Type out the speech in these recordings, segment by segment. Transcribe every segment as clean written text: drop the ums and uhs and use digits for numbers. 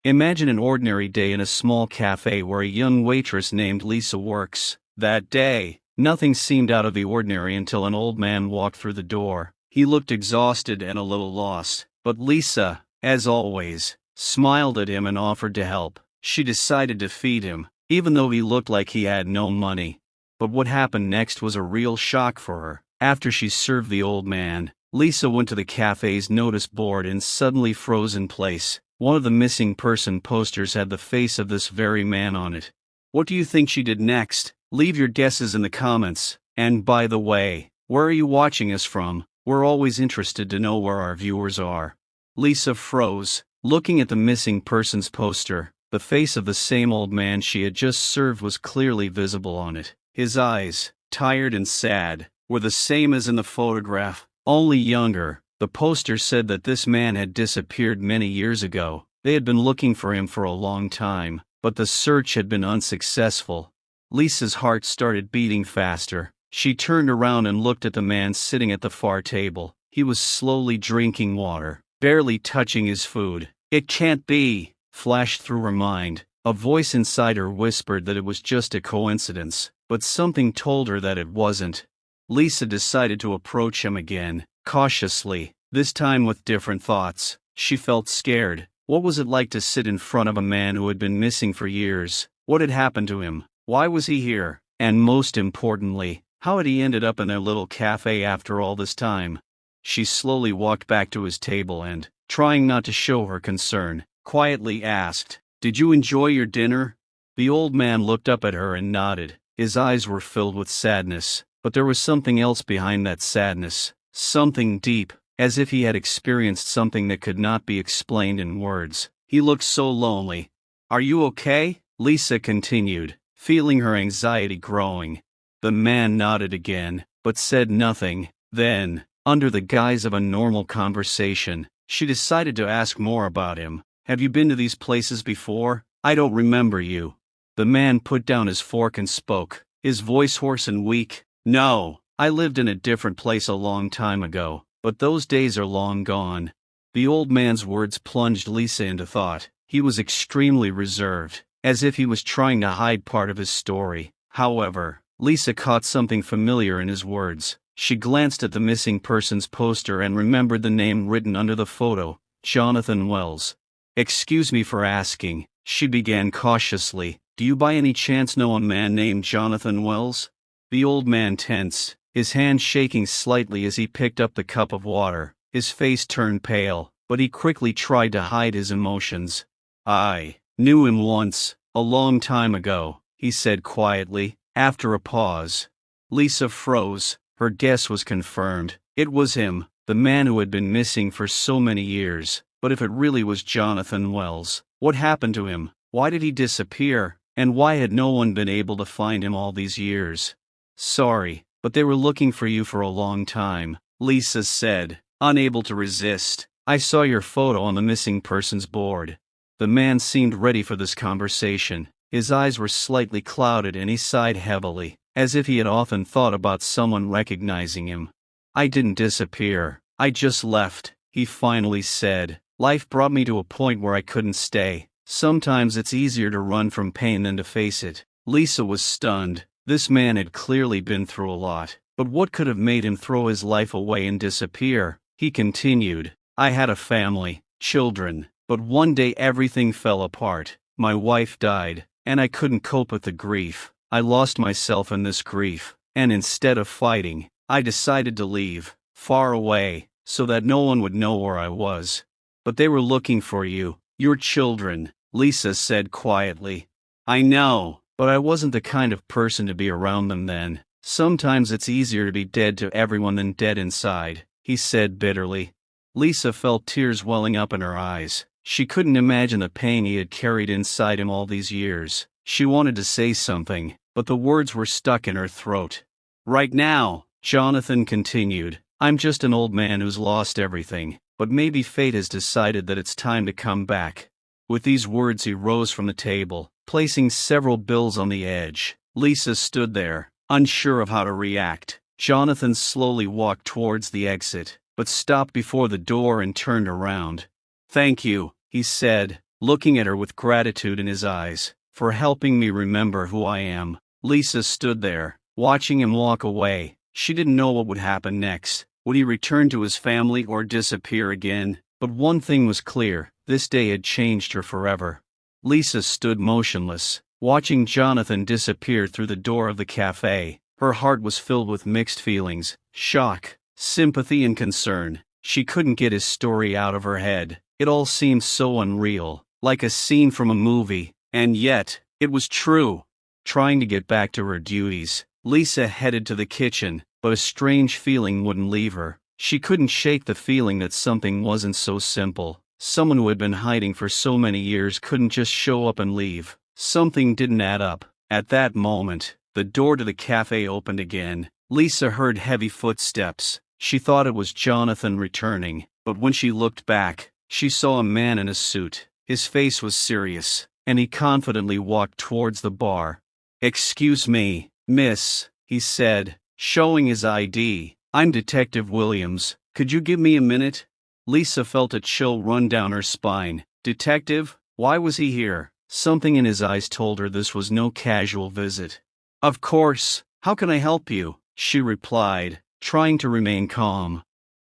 Imagine an ordinary day in a small cafe where a young waitress named Lisa works. That day, nothing seemed out of the ordinary until an old man walked through the door. He looked exhausted and a little lost, but Lisa, as always, smiled at him and offered to help. She decided to feed him, even though he looked like he had no money. But what happened next was a real shock for her. After she served the old man, Lisa went to the cafe's notice board and suddenly froze in place. One of the missing person posters had the face of this very man on it. What do you think she did next? Leave your guesses in the comments. And by the way, where are you watching us from? We're always interested to know where our viewers are. Lisa froze, looking at the missing persons poster. The face of the same old man she had just served was clearly visible on it. His eyes, tired and sad, were the same as in the photograph, only younger. The poster said that this man had disappeared many years ago. They had been looking for him for a long time, but the search had been unsuccessful. Lisa's heart started beating faster. She turned around and looked at the man sitting at the far table. He was slowly drinking water, barely touching his food. "It can't be," flashed through her mind. A voice inside her whispered that it was just a coincidence, but something told her that it wasn't. Lisa decided to approach him again, cautiously, this time with different thoughts. She felt scared. What was it like to sit in front of a man who had been missing for years? What had happened to him? Why was he here? And most importantly, how had he ended up in their little cafe after all this time? She slowly walked back to his table and, trying not to show her concern, quietly asked, "Did you enjoy your dinner?" The old man looked up at her and nodded. His eyes were filled with sadness, but there was something else behind that sadness. Something deep, as if he had experienced something that could not be explained in words. He looked so lonely. "Are you okay?" Lisa continued, feeling her anxiety growing. The man nodded again, but said nothing. Then, under the guise of a normal conversation, she decided to ask more about him. "Have you been to these places before? I don't remember you." The man put down his fork and spoke, his voice hoarse and weak. "No, I lived in a different place a long time ago, but those days are long gone." The old man's words plunged Lisa into thought. He was extremely reserved, as if he was trying to hide part of his story. However, Lisa caught something familiar in his words. She glanced at the missing persons poster and remembered the name written under the photo, Jonathan Wells. "Excuse me for asking," she began cautiously, "do you by any chance know a man named Jonathan Wells?" The old man tensed, his hand shaking slightly as he picked up the cup of water. His face turned pale, but he quickly tried to hide his emotions. "I knew him once, a long time ago," he said quietly, after a pause. Lisa froze. Her guess was confirmed. It was him, the man who had been missing for so many years. But if it really was Jonathan Wells, what happened to him? Why did he disappear? And why had no one been able to find him all these years? "Sorry, but they were looking for you for a long time," Lisa said, unable to resist. "I saw your photo on the missing persons board." The man seemed ready for this conversation. His eyes were slightly clouded and he sighed heavily, as if he had often thought about someone recognizing him. "I didn't disappear. I just left," he finally said. "Life brought me to a point where I couldn't stay. Sometimes it's easier to run from pain than to face it." Lisa was stunned. This man had clearly been through a lot, but what could have made him throw his life away and disappear? He continued, "I had a family, children, but one day everything fell apart. My wife died, and I couldn't cope with the grief. I lost myself in this grief, and instead of fighting, I decided to leave, far away, so that no one would know where I was. But they were looking for you, your children," Lisa said quietly. "I know, but I wasn't the kind of person to be around them then. Sometimes it's easier to be dead to everyone than dead inside," he said bitterly. Lisa felt tears welling up in her eyes. She couldn't imagine the pain he had carried inside him all these years. She wanted to say something, but the words were stuck in her throat. "Right now," Jonathan continued, "I'm just an old man who's lost everything, but maybe fate has decided that it's time to come back." With these words he rose from the table, placing several bills on the edge. Lisa stood there, unsure of how to react. Jonathan slowly walked towards the exit, but stopped before the door and turned around. "Thank you," he said. looking at her with gratitude in his eyes. "For helping me remember who I am." Lisa stood there, watching him walk away. She didn't know what would happen next. Would he return to his family or disappear again? But one thing was clear, this day had changed her forever. Lisa stood motionless, watching Jonathan disappear through the door of the cafe. Her heart was filled with mixed feelings, shock, sympathy and concern. She couldn't get his story out of her head. It all seemed so unreal, like a scene from a movie, and yet, it was true. Trying to get back to her duties, Lisa headed to the kitchen, but a strange feeling wouldn't leave her. She couldn't shake the feeling that something wasn't so simple. Someone who had been hiding for so many years couldn't just show up and leave. Something didn't add up. At that moment, the door to the cafe opened again. Lisa heard heavy footsteps. She thought it was Jonathan returning, but when she looked back, she saw a man in a suit. His face was serious, and he confidently walked towards the bar. "Excuse me, miss," he said, showing his ID. "I'm Detective Williams. Could you give me a minute?" Lisa felt a chill run down her spine. Detective? Why was he here? Something in his eyes told her this was no casual visit. "Of course, how can I help you?" she replied, trying to remain calm.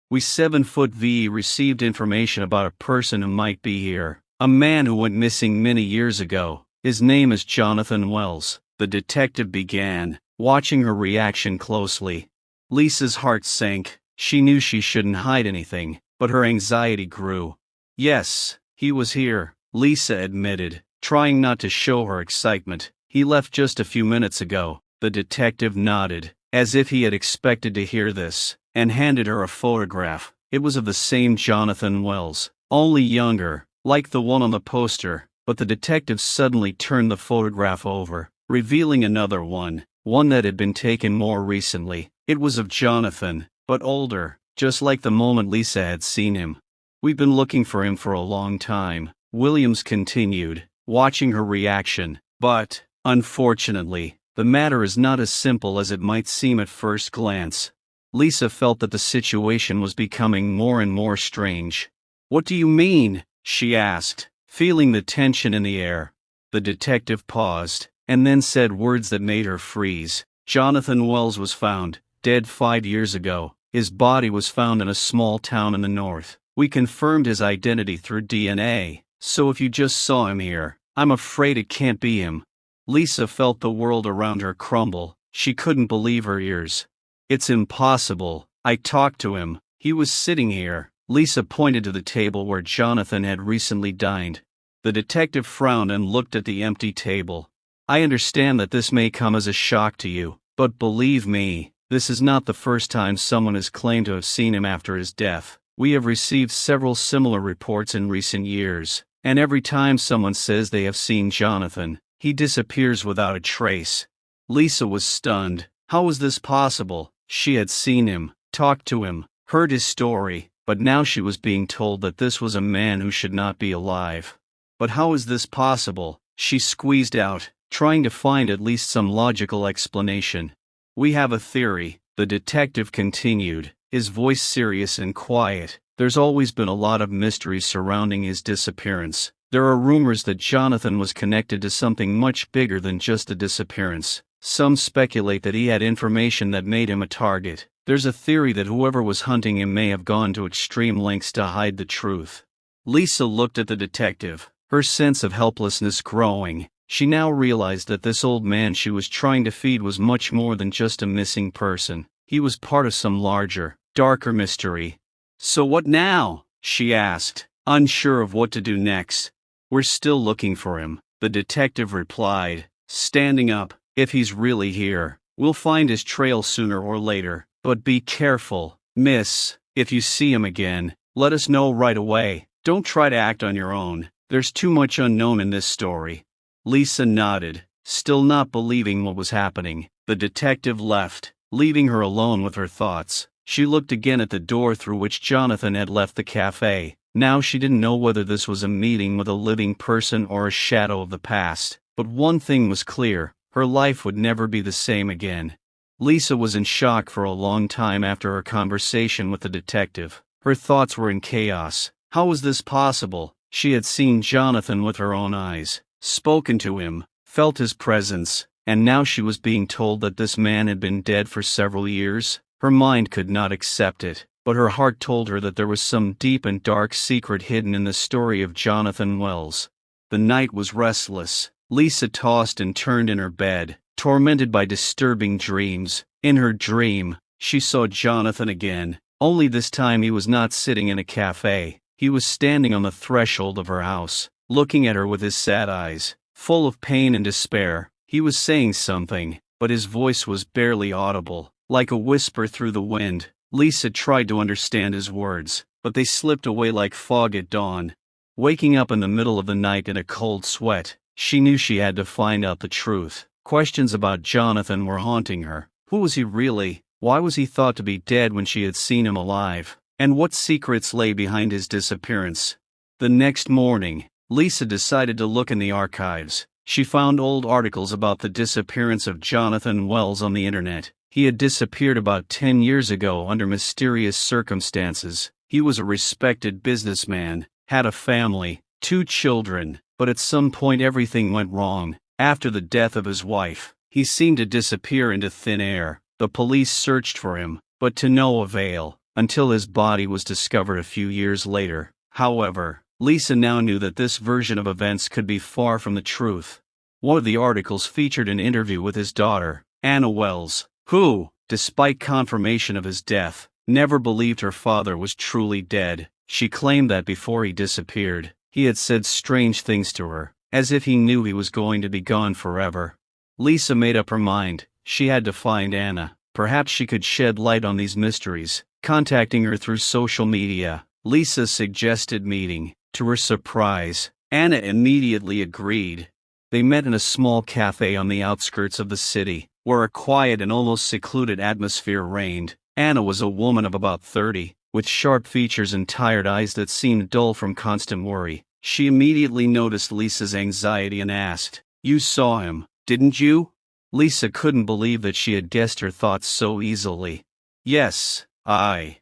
"We 7-Foot-VE received information about a person who might be here. A man who went missing many years ago. His name is Jonathan Wells," the detective began, watching her reaction closely. Lisa's heart sank. She knew she shouldn't hide anything, but her anxiety grew. "Yes, he was here," Lisa admitted, trying not to show her excitement. "He left just a few minutes ago." The detective nodded, as if he had expected to hear this, and handed her a photograph. It was of the same Jonathan Wells, only younger, like the one on the poster, but the detective suddenly turned the photograph over, revealing another one that had been taken more recently. It was of Jonathan, but older, just like the moment Lisa had seen him. "We've been looking for him for a long time," Williams continued, watching her reaction. "But, unfortunately, the matter is not as simple as it might seem at first glance." Lisa felt that the situation was becoming more and more strange. "What do you mean?" she asked, feeling the tension in the air. The detective paused, and then said words that made her freeze. "Jonathan Wells was found, dead 5 years ago. His body was found in a small town in the north. We confirmed his identity through DNA, so if you just saw him here, I'm afraid it can't be him." Lisa felt the world around her crumble. She couldn't believe her ears. "It's impossible. I talked to him. He was sitting here." Lisa pointed to the table where Jonathan had recently dined. The detective frowned and looked at the empty table. "I understand that this may come as a shock to you, but believe me, this is not the first time someone has claimed to have seen him after his death. We have received several similar reports in recent years, and every time someone says they have seen Jonathan, he disappears without a trace." Lisa was stunned. How was this possible? She had seen him, talked to him, heard his story, but now she was being told that this was a man who should not be alive. "But how is this possible?" she squeezed out, trying to find at least some logical explanation. "We have a theory," the detective continued, his voice serious and quiet. "There's always been a lot of mystery surrounding his disappearance. There are rumors that Jonathan was connected to something much bigger than just a disappearance. Some speculate that he had information that made him a target. There's a theory that whoever was hunting him may have gone to extreme lengths to hide the truth." Lisa looked at the detective, her sense of helplessness growing. She now realized that this old man she was trying to feed was much more than just a missing person. He was part of some larger, darker mystery. "So what now?" she asked, unsure of what to do next. "We're still looking for him," the detective replied, standing up. "If he's really here, we'll find his trail sooner or later. But be careful, miss. If you see him again, let us know right away. Don't try to act on your own. There's too much unknown in this story." Lisa nodded, still not believing what was happening. The detective left, leaving her alone with her thoughts. She looked again at the door through which Jonathan had left the cafe. Now she didn't know whether this was a meeting with a living person or a shadow of the past. But one thing was clear, her life would never be the same again. Lisa was in shock for a long time after her conversation with the detective. Her thoughts were in chaos. How was this possible? She had seen Jonathan with her own eyes, spoken to him, felt his presence, and now she was being told that this man had been dead for several years. Her mind could not accept it, but her heart told her that there was some deep and dark secret hidden in the story of Jonathan Wells. The night was restless. Lisa tossed and turned in her bed, tormented by disturbing dreams. In her dream, she saw Jonathan again, only this time he was not sitting in a cafe. He was standing on the threshold of her house, looking at her with his sad eyes, full of pain and despair. He was saying something, but his voice was barely audible, like a whisper through the wind. Lisa tried to understand his words, but they slipped away like fog at dawn. Waking up in the middle of the night in a cold sweat, she knew she had to find out the truth. Questions about Jonathan were haunting her. Who was he really? Why was he thought to be dead when she had seen him alive? And what secrets lay behind his disappearance? The next morning, Lisa decided to look in the archives. She found old articles about the disappearance of Jonathan Wells on the internet. He had disappeared about 10 years ago under mysterious circumstances. He was a respected businessman, had a family, 2 children, but at some point everything went wrong. After the death of his wife, he seemed to disappear into thin air. The police searched for him, but to no avail, until his body was discovered a few years later. However, Lisa now knew that this version of events could be far from the truth. One of the articles featured an interview with his daughter, Anna Wells, who, despite confirmation of his death, never believed her father was truly dead. She claimed that before he disappeared, he had said strange things to her, as if he knew he was going to be gone forever. Lisa made up her mind. She had to find Anna. Perhaps she could shed light on these mysteries. Contacting her through social media, Lisa suggested meeting. To her surprise, Anna immediately agreed. They met in a small cafe on the outskirts of the city, where a quiet and almost secluded atmosphere reigned. Anna was a woman of about 30, with sharp features and tired eyes that seemed dull from constant worry. She immediately noticed Lisa's anxiety and asked, "You saw him, didn't you?" Lisa couldn't believe that she had guessed her thoughts so easily. "Yes, I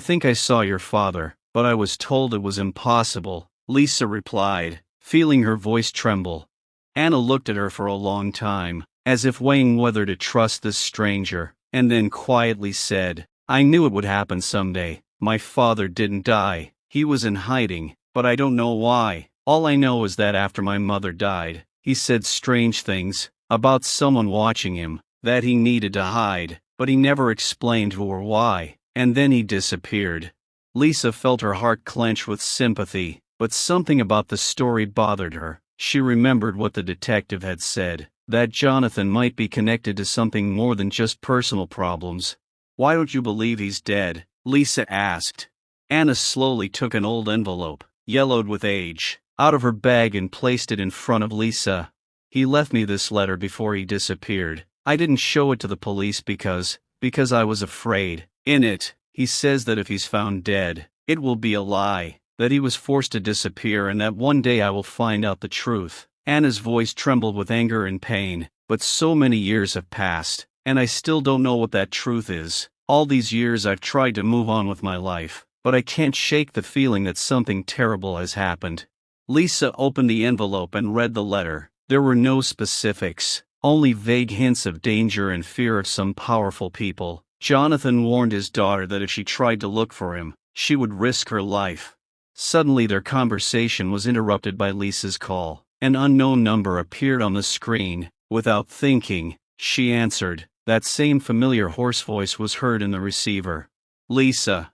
think I saw your father, but I was told it was impossible," Lisa replied, feeling her voice tremble. Anna looked at her for a long time, as if weighing whether to trust this stranger, and then quietly said, "I knew it would happen someday. My father didn't die. He was in hiding, but I don't know why. All I know is that after my mother died, he said strange things about someone watching him, that he needed to hide, but he never explained who or why, and then he disappeared." Lisa felt her heart clench with sympathy, but something about the story bothered her. She remembered what the detective had said, that Jonathan might be connected to something more than just personal problems. "Why don't you believe he's dead?" Lisa asked. Anna slowly took an old envelope, yellowed with age, out of her bag and placed it in front of Lisa. "He left me this letter before he disappeared. I didn't show it to the police because I was afraid. In it, he says that if he's found dead, it will be a lie, that he was forced to disappear and that one day I will find out the truth." Anna's voice trembled with anger and pain. "But so many years have passed, and I still don't know what that truth is. All these years I've tried to move on with my life, but I can't shake the feeling that something terrible has happened." Lisa opened the envelope and read the letter. There were no specifics, only vague hints of danger and fear of some powerful people. Jonathan warned his daughter that if she tried to look for him, she would risk her life. Suddenly their conversation was interrupted by Lisa's call. An unknown number appeared on the screen. Without thinking, she answered. That same familiar hoarse voice was heard in the receiver. "Lisa,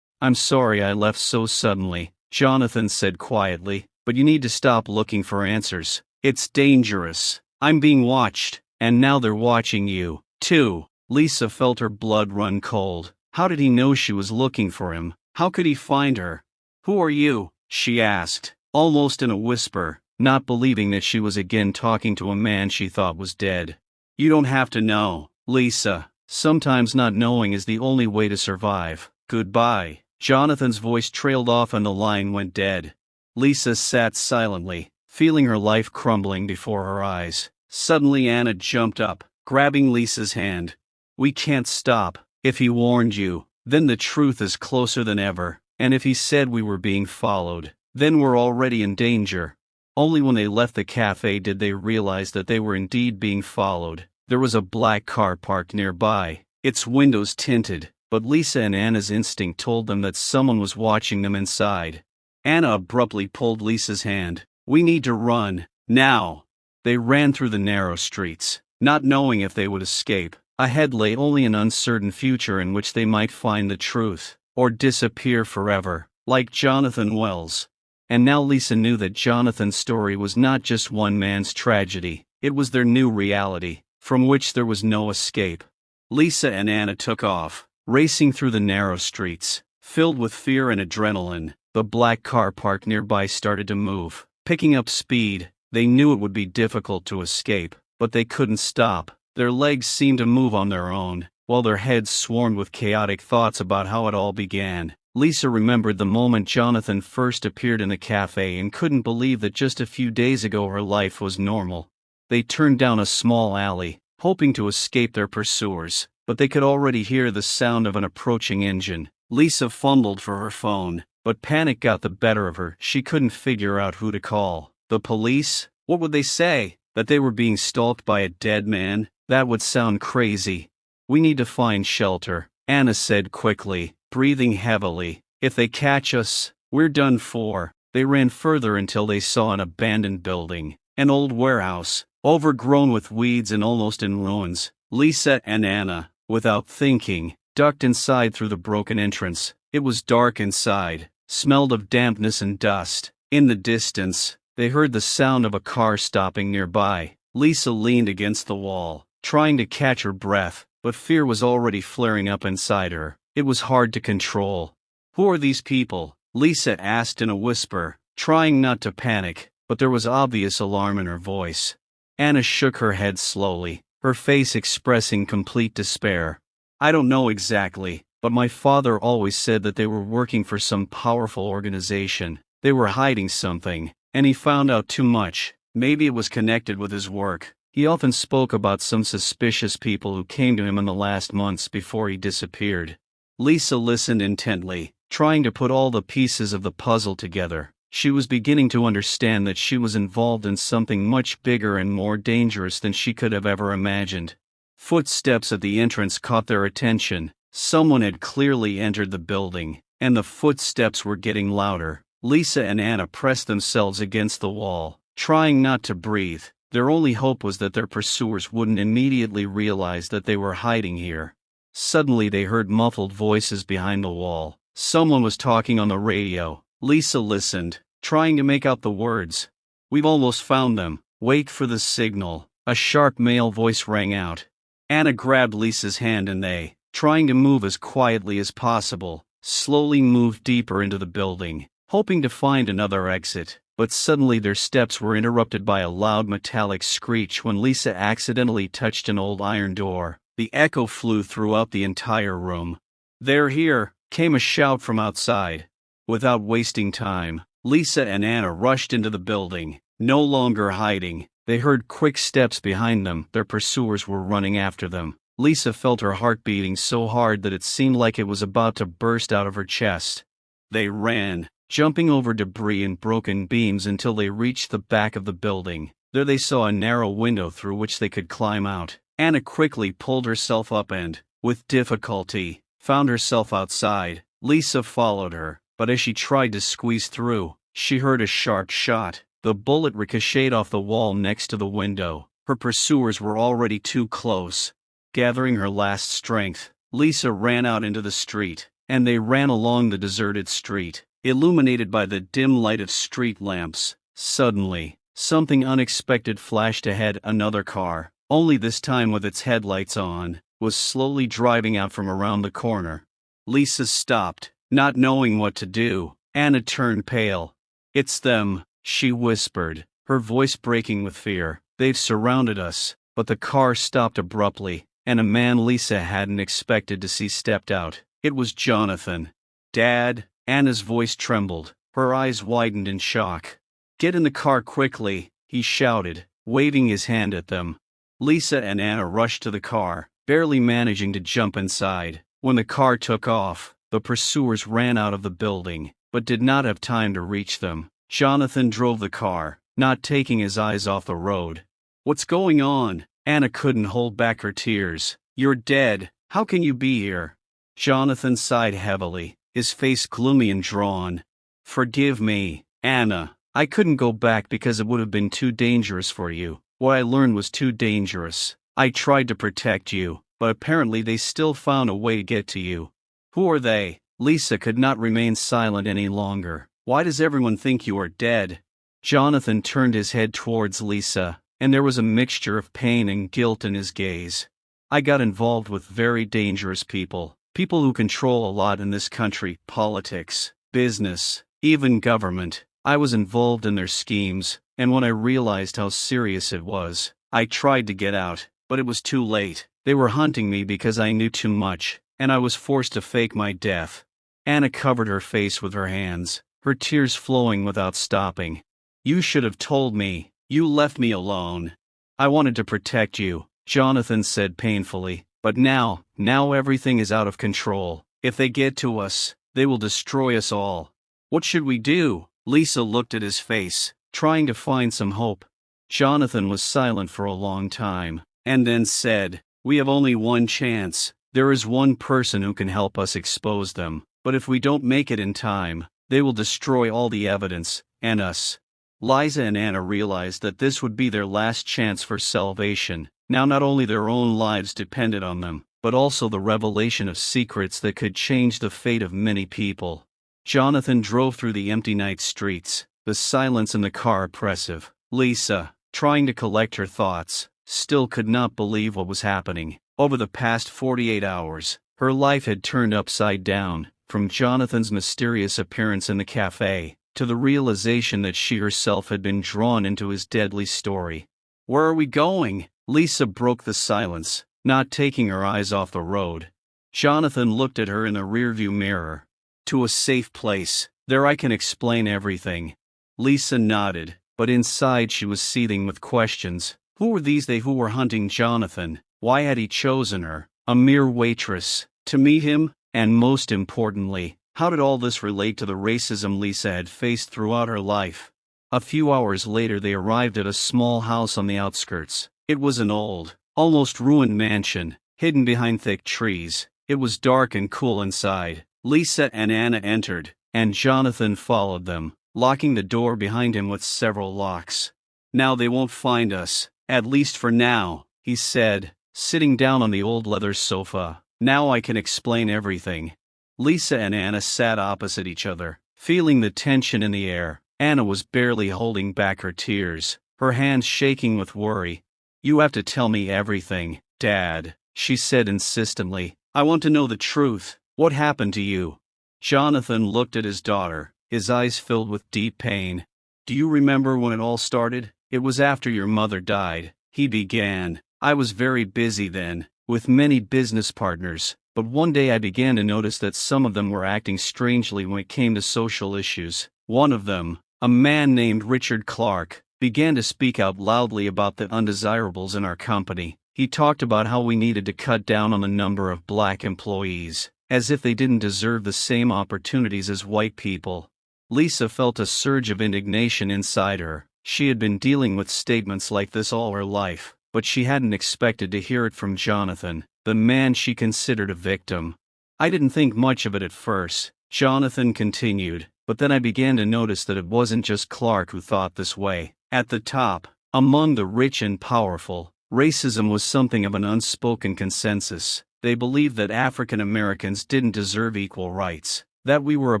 I'm sorry I left so suddenly," Jonathan said quietly, "but you need to stop looking for answers. It's dangerous. I'm being watched, and now they're watching you, too." Lisa felt her blood run cold. How did he know she was looking for him? How could he find her? "Who are you?" she asked, almost in a whisper, not believing that she was again talking to a man she thought was dead. "You don't have to know, Lisa. Sometimes not knowing is the only way to survive. Goodbye." Jonathan's voice trailed off and the line went dead. Lisa sat silently, feeling her life crumbling before her eyes. Suddenly Anna jumped up, grabbing Lisa's hand. "We can't stop. If he warned you, then the truth is closer than ever, And if he said we were being followed, then we're already in danger. Only when they left the cafe did they realize that they were indeed being followed. There was a black car parked nearby, its windows tinted, but Lisa and Anna's instinct told them that someone was watching them inside. Anna abruptly pulled Lisa's hand. "We need to run, now." They ran through the narrow streets, not knowing if they would escape. Ahead lay only an uncertain future in which they might find the truth, or disappear forever, like Jonathan Wells. And now Lisa knew that Jonathan's story was not just one man's tragedy, it was their new reality, from which there was no escape. Lisa and Anna took off, racing through the narrow streets, filled with fear and adrenaline. The black car parked nearby started to move, picking up speed. They knew it would be difficult to escape, but they couldn't stop. Their legs seemed to move on their own, while their heads swarmed with chaotic thoughts about how it all began. Lisa remembered the moment Jonathan first appeared in the cafe and couldn't believe that just a few days ago her life was normal. They turned down a small alley, hoping to escape their pursuers, but they could already hear the sound of an approaching engine. Lisa fumbled for her phone, but panic got the better of her. She couldn't figure out who to call. The police? What would they say? That they were being stalked by a dead man? That would sound crazy. "We need to find shelter," Anna said quickly, breathing heavily. "If they catch us, we're done for." They ran further until they saw an abandoned building, an old warehouse, overgrown with weeds and almost in ruins. Lisa and Anna, without thinking, ducked inside through the broken entrance. It was dark inside, smelled of dampness and dust. In the distance, they heard the sound of a car stopping nearby. Lisa leaned against the wall, trying to catch her breath, but fear was already flaring up inside her. It was hard to control. "Who are these people?" Lisa asked in a whisper, trying not to panic, but there was obvious alarm in her voice. Anna shook her head slowly, her face expressing complete despair. "I don't know exactly, but my father always said that they were working for some powerful organization. They were hiding something, and he found out too much. Maybe it was connected with his work. He often spoke about some suspicious people who came to him in the last months before he disappeared." Lisa listened intently, trying to put all the pieces of the puzzle together. She was beginning to understand that she was involved in something much bigger and more dangerous than she could have ever imagined. Footsteps at the entrance caught their attention. Someone had clearly entered the building, and the footsteps were getting louder. Lisa and Anna pressed themselves against the wall, trying not to breathe. Their only hope was that their pursuers wouldn't immediately realize that they were hiding here. Suddenly they heard muffled voices behind the wall. Someone was talking on the radio. Lisa listened, trying to make out the words. "We've almost found them. Wait for the signal." A sharp male voice rang out. Anna grabbed Lisa's hand and they, trying to move as quietly as possible, slowly moved deeper into the building, hoping to find another exit. But suddenly their steps were interrupted by a loud metallic screech when Lisa accidentally touched an old iron door. The echo flew throughout the entire room. "They're here!" came a shout from outside. Without wasting time, Lisa and Anna rushed into the building, no longer hiding. They heard quick steps behind them. Their pursuers were running after them. Lisa felt her heart beating so hard that it seemed like it was about to burst out of her chest. They ran, jumping over debris and broken beams until they reached the back of the building. There they saw a narrow window through which they could climb out. Anna quickly pulled herself up and, with difficulty, found herself outside. Lisa followed her, but as she tried to squeeze through, she heard a sharp shot. The bullet ricocheted off the wall next to the window. Her pursuers were already too close. Gathering her last strength, Lisa ran out into the street, and they ran along the deserted street, illuminated by the dim light of street lamps. Suddenly, something unexpected flashed ahead. Another car, only this time with its headlights on, was slowly driving out from around the corner. Lisa stopped, not knowing what to do. Anna turned pale. "It's them," she whispered, her voice breaking with fear. "They've surrounded us." But the car stopped abruptly, and a man Lisa hadn't expected to see stepped out. It was Jonathan. "Dad," Anna's voice trembled, her eyes widened in shock. "Get in the car quickly," he shouted, waving his hand at them. Lisa and Anna rushed to the car, barely managing to jump inside. When the car took off, The pursuers ran out of the building, but did not have time to reach them. Jonathan drove the car, not taking his eyes off the road. "What's going on?" Anna couldn't hold back her tears. "You're dead. How can you be here?" Jonathan sighed heavily, his face gloomy and drawn. "Forgive me, Anna. I couldn't go back because it would have been too dangerous for you. What I learned was too dangerous. I tried to protect you, but apparently they still found a way to get to you." "Who are they?" Lisa could not remain silent any longer. "Why does everyone think you are dead?" Jonathan turned his head towards Lisa, and there was a mixture of pain and guilt in his gaze. "I got involved with very dangerous people. People who control a lot in this country, politics, business, even government. I was involved in their schemes, and when I realized how serious it was, I tried to get out, but it was too late. They were hunting me because I knew too much, and I was forced to fake my death." Anna covered her face with her hands, her tears flowing without stopping. "You should have told me. You left me alone. I wanted to protect you," Jonathan said painfully, "but now everything is out of control. If they get to us, they will destroy us all. What should we do?" Lisa looked at his face, trying to find some hope. Jonathan was silent for a long time, and then said, "We have only one chance. There is one person who can help us expose them, but if we don't make it in time, they will destroy all the evidence, and us." Liza and Anna realized that this would be their last chance for salvation. Now not only their own lives depended on them, but also the revelation of secrets that could change the fate of many people. Jonathan drove through the empty night streets, the silence in the car oppressive. Lisa, trying to collect her thoughts, still could not believe what was happening. Over the past 48 hours, her life had turned upside down, from Jonathan's mysterious appearance in the cafe, to the realization that she herself had been drawn into his deadly story. "Where are we going?" Lisa broke the silence, not taking her eyes off the road. Jonathan looked at her in the rearview mirror. "To a safe place. There I can explain everything." Lisa nodded, but inside she was seething with questions. Who were these they who were hunting Jonathan? Why had he chosen her, a mere waitress, to meet him? And most importantly, how did all this relate to the racism Lisa had faced throughout her life? A few hours later they arrived at a small house on the outskirts. It was an old, almost ruined mansion, hidden behind thick trees. It was dark and cool inside. Lisa and Anna entered, and Jonathan followed them, locking the door behind him with several locks. "Now they won't find us, at least for now," he said, sitting down on the old leather sofa. "Now I can explain everything." Lisa and Anna sat opposite each other, feeling the tension in the air. Anna was barely holding back her tears, her hands shaking with worry. "You have to tell me everything, Dad," she said insistently. "I want to know the truth. What happened to you?" Jonathan looked at his daughter, his eyes filled with deep pain. "Do you remember when it all started? It was after your mother died," he began. "I was very busy then, with many business partners, but one day I began to notice that some of them were acting strangely when it came to social issues. One of them, a man named Richard Clark, began to speak out loudly about the undesirables in our company. He talked about how we needed to cut down on the number of black employees, as if they didn't deserve the same opportunities as white people." Lisa felt a surge of indignation inside her. She had been dealing with statements like this all her life, but she hadn't expected to hear it from Jonathan, the man she considered a victim. "I didn't think much of it at first," Jonathan continued, "but then I began to notice that it wasn't just Clark who thought this way. At the top, among the rich and powerful, racism was something of an unspoken consensus. They believed that African Americans didn't deserve equal rights, that we were a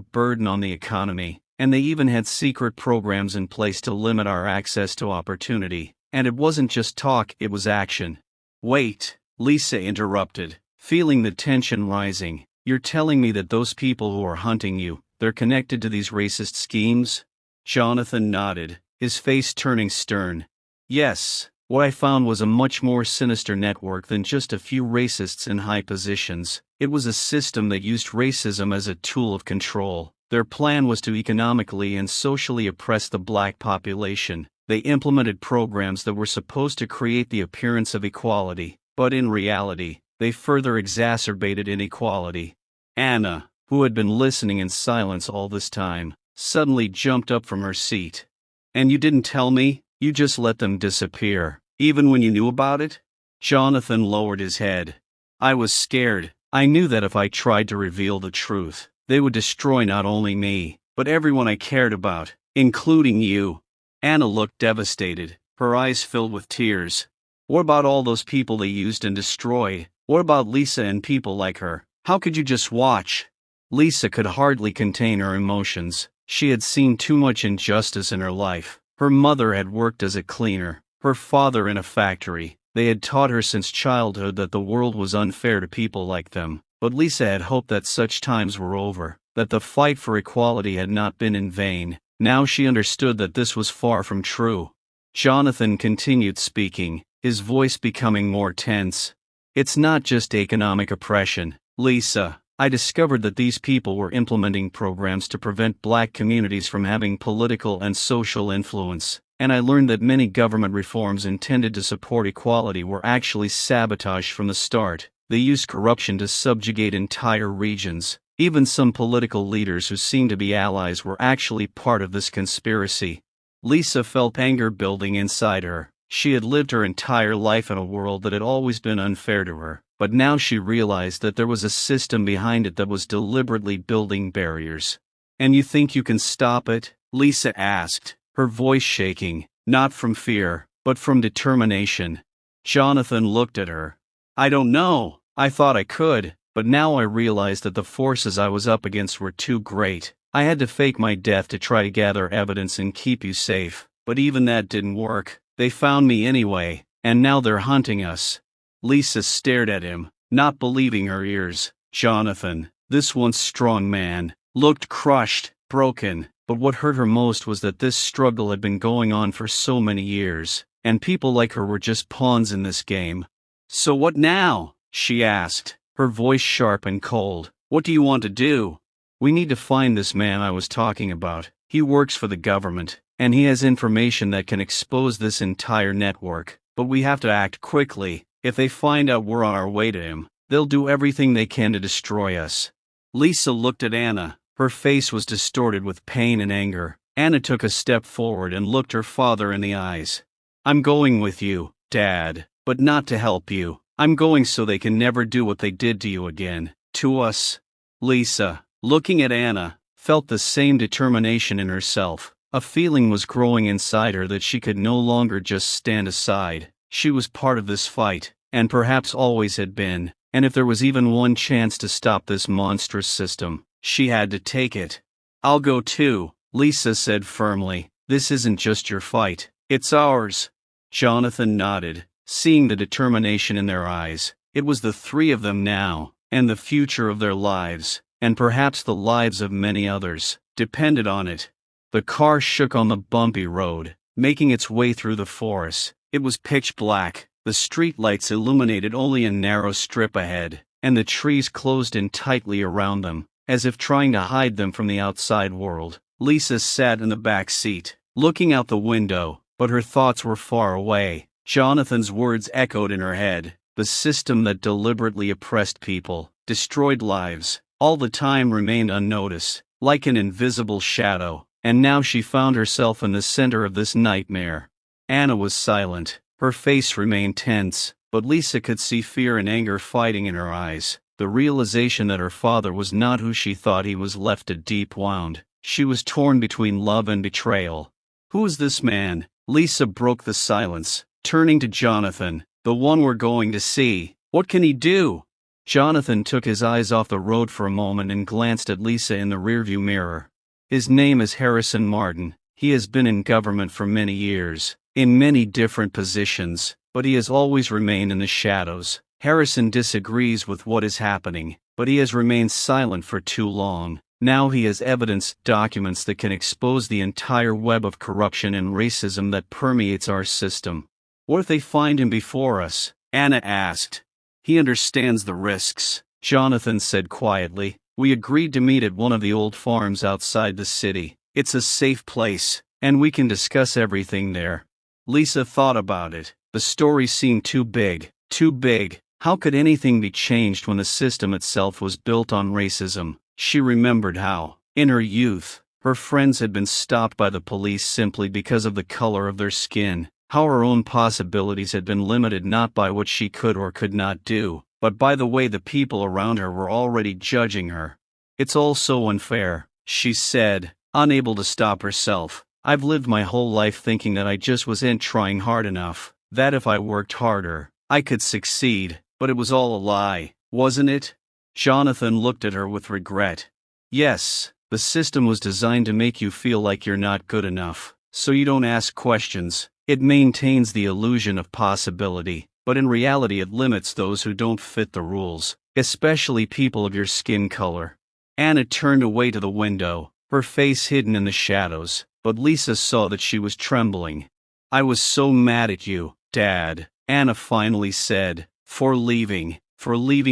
burden on the economy, and they even had secret programs in place to limit our access to opportunity. And it wasn't just talk, it was action." "Wait," Lisa interrupted, feeling the tension rising. "You're telling me that those people who are hunting you, they're connected to these racist schemes?" Jonathan nodded, his face turning stern. "Yes. What I found was a much more sinister network than just a few racists in high positions. It was a system that used racism as a tool of control. Their plan was to economically and socially oppress the black population. They implemented programs that were supposed to create the appearance of equality, but in reality, they further exacerbated inequality." "Anna, who had been listening in silence all this time, suddenly jumped up from her seat. "And you didn't tell me? You just let them disappear, even when you knew about it?" Jonathan lowered his head. "I was scared. I knew that if I tried to reveal the truth, they would destroy not only me, but everyone I cared about, including you." Anna looked devastated, her eyes filled with tears. "What about all those people they used and destroyed? What about Lisa and people like her? How could you just watch?" Lisa could hardly contain her emotions. She had seen too much injustice in her life. Her mother had worked as a cleaner, her father in a factory. They had taught her since childhood that the world was unfair to people like them. But Lisa had hoped that such times were over, that the fight for equality had not been in vain. Now she understood that this was far from true. Jonathan continued speaking, his voice becoming more tense. "It's not just economic oppression, Lisa. I discovered that these people were implementing programs to prevent black communities from having political and social influence, and I learned that many government reforms intended to support equality were actually sabotaged from the start. They used corruption to subjugate entire regions. Even some political leaders who seemed to be allies were actually part of this conspiracy." Lisa felt anger building inside her. She had lived her entire life in a world that had always been unfair to her, but now she realized that there was a system behind it that was deliberately building barriers. "And you think you can stop it?" Lisa asked, her voice shaking, not from fear, but from determination. Jonathan looked at her. "I don't know. I thought I could, but now I realized that the forces I was up against were too great. I had to fake my death to try to gather evidence and keep you safe, but even that didn't work. They found me anyway, and now they're hunting us." Lisa stared at him, not believing her ears. Jonathan, this once strong man, looked crushed, broken, but what hurt her most was that this struggle had been going on for so many years, and people like her were just pawns in this game. "So what now?" she asked, her voice sharp and cold. "What do you want to do?" "We need to find this man I was talking about. He works for the government, and he has information that can expose this entire network, but we have to act quickly. If they find out we're on our way to him, they'll do everything they can to destroy us." Lisa looked at Anna. Her face was distorted with pain and anger. Anna took a step forward and looked her father in the eyes. "I'm going with you, Dad, but not to help you. I'm going so they can never do what they did to you again, to us." Lisa, looking at Anna, felt the same determination in herself. A feeling was growing inside her that she could no longer just stand aside. She was part of this fight, and perhaps always had been, and if there was even one chance to stop this monstrous system, she had to take it. "I'll go too," Lisa said firmly. "This isn't just your fight, it's ours." Jonathan nodded, seeing the determination in their eyes. It was the three of them now, and the future of their lives, and perhaps the lives of many others, depended on it. The car shook on the bumpy road, making its way through the forest. It was pitch black, the street lights illuminated only a narrow strip ahead, and the trees closed in tightly around them, as if trying to hide them from the outside world. Lisa sat in the back seat, looking out the window, but her thoughts were far away. Jonathan's words echoed in her head. The system that deliberately oppressed people, destroyed lives, all the time remained unnoticed, like an invisible shadow, and now she found herself in the center of this nightmare. Anna was silent, her face remained tense, but Lisa could see fear and anger fighting in her eyes. The realization that her father was not who she thought he was left a deep wound. She was torn between love and betrayal. "Who is this man?" Lisa broke the silence, turning to Jonathan. "The one we're going to see. What can he do?" Jonathan took his eyes off the road for a moment and glanced at Lisa in the rearview mirror. "His name is Harrison Martin. He has been in government for many years, in many different positions, but he has always remained in the shadows. Harrison disagrees with what is happening, but he has remained silent for too long. Now he has evidence, documents that can expose the entire web of corruption and racism that permeates our system." "What if they find him before us?" Anna asked. "He understands the risks," Jonathan said quietly. "We agreed to meet at one of the old farms outside the city. It's a safe place, and we can discuss everything there." Lisa thought about it. The story seemed too big, too big. How could anything be changed when the system itself was built on racism? She remembered how, in her youth, her friends had been stopped by the police simply because of the color of their skin, how her own possibilities had been limited not by what she could or could not do, but by the way the people around her were already judging her. "It's all so unfair," she said, unable to stop herself. "I've lived my whole life thinking that I just wasn't trying hard enough, that if I worked harder, I could succeed, but it was all a lie, wasn't it?" Jonathan looked at her with regret. "Yes, the system was designed to make you feel like you're not good enough, so you don't ask questions. It maintains the illusion of possibility, but in reality it limits those who don't fit the rules, especially people of your skin color." Anna turned away to the window, her face hidden in the shadows, but Lisa saw that she was trembling. "I was so mad at you, Dad," Anna finally said, for leaving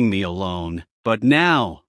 me alone, but now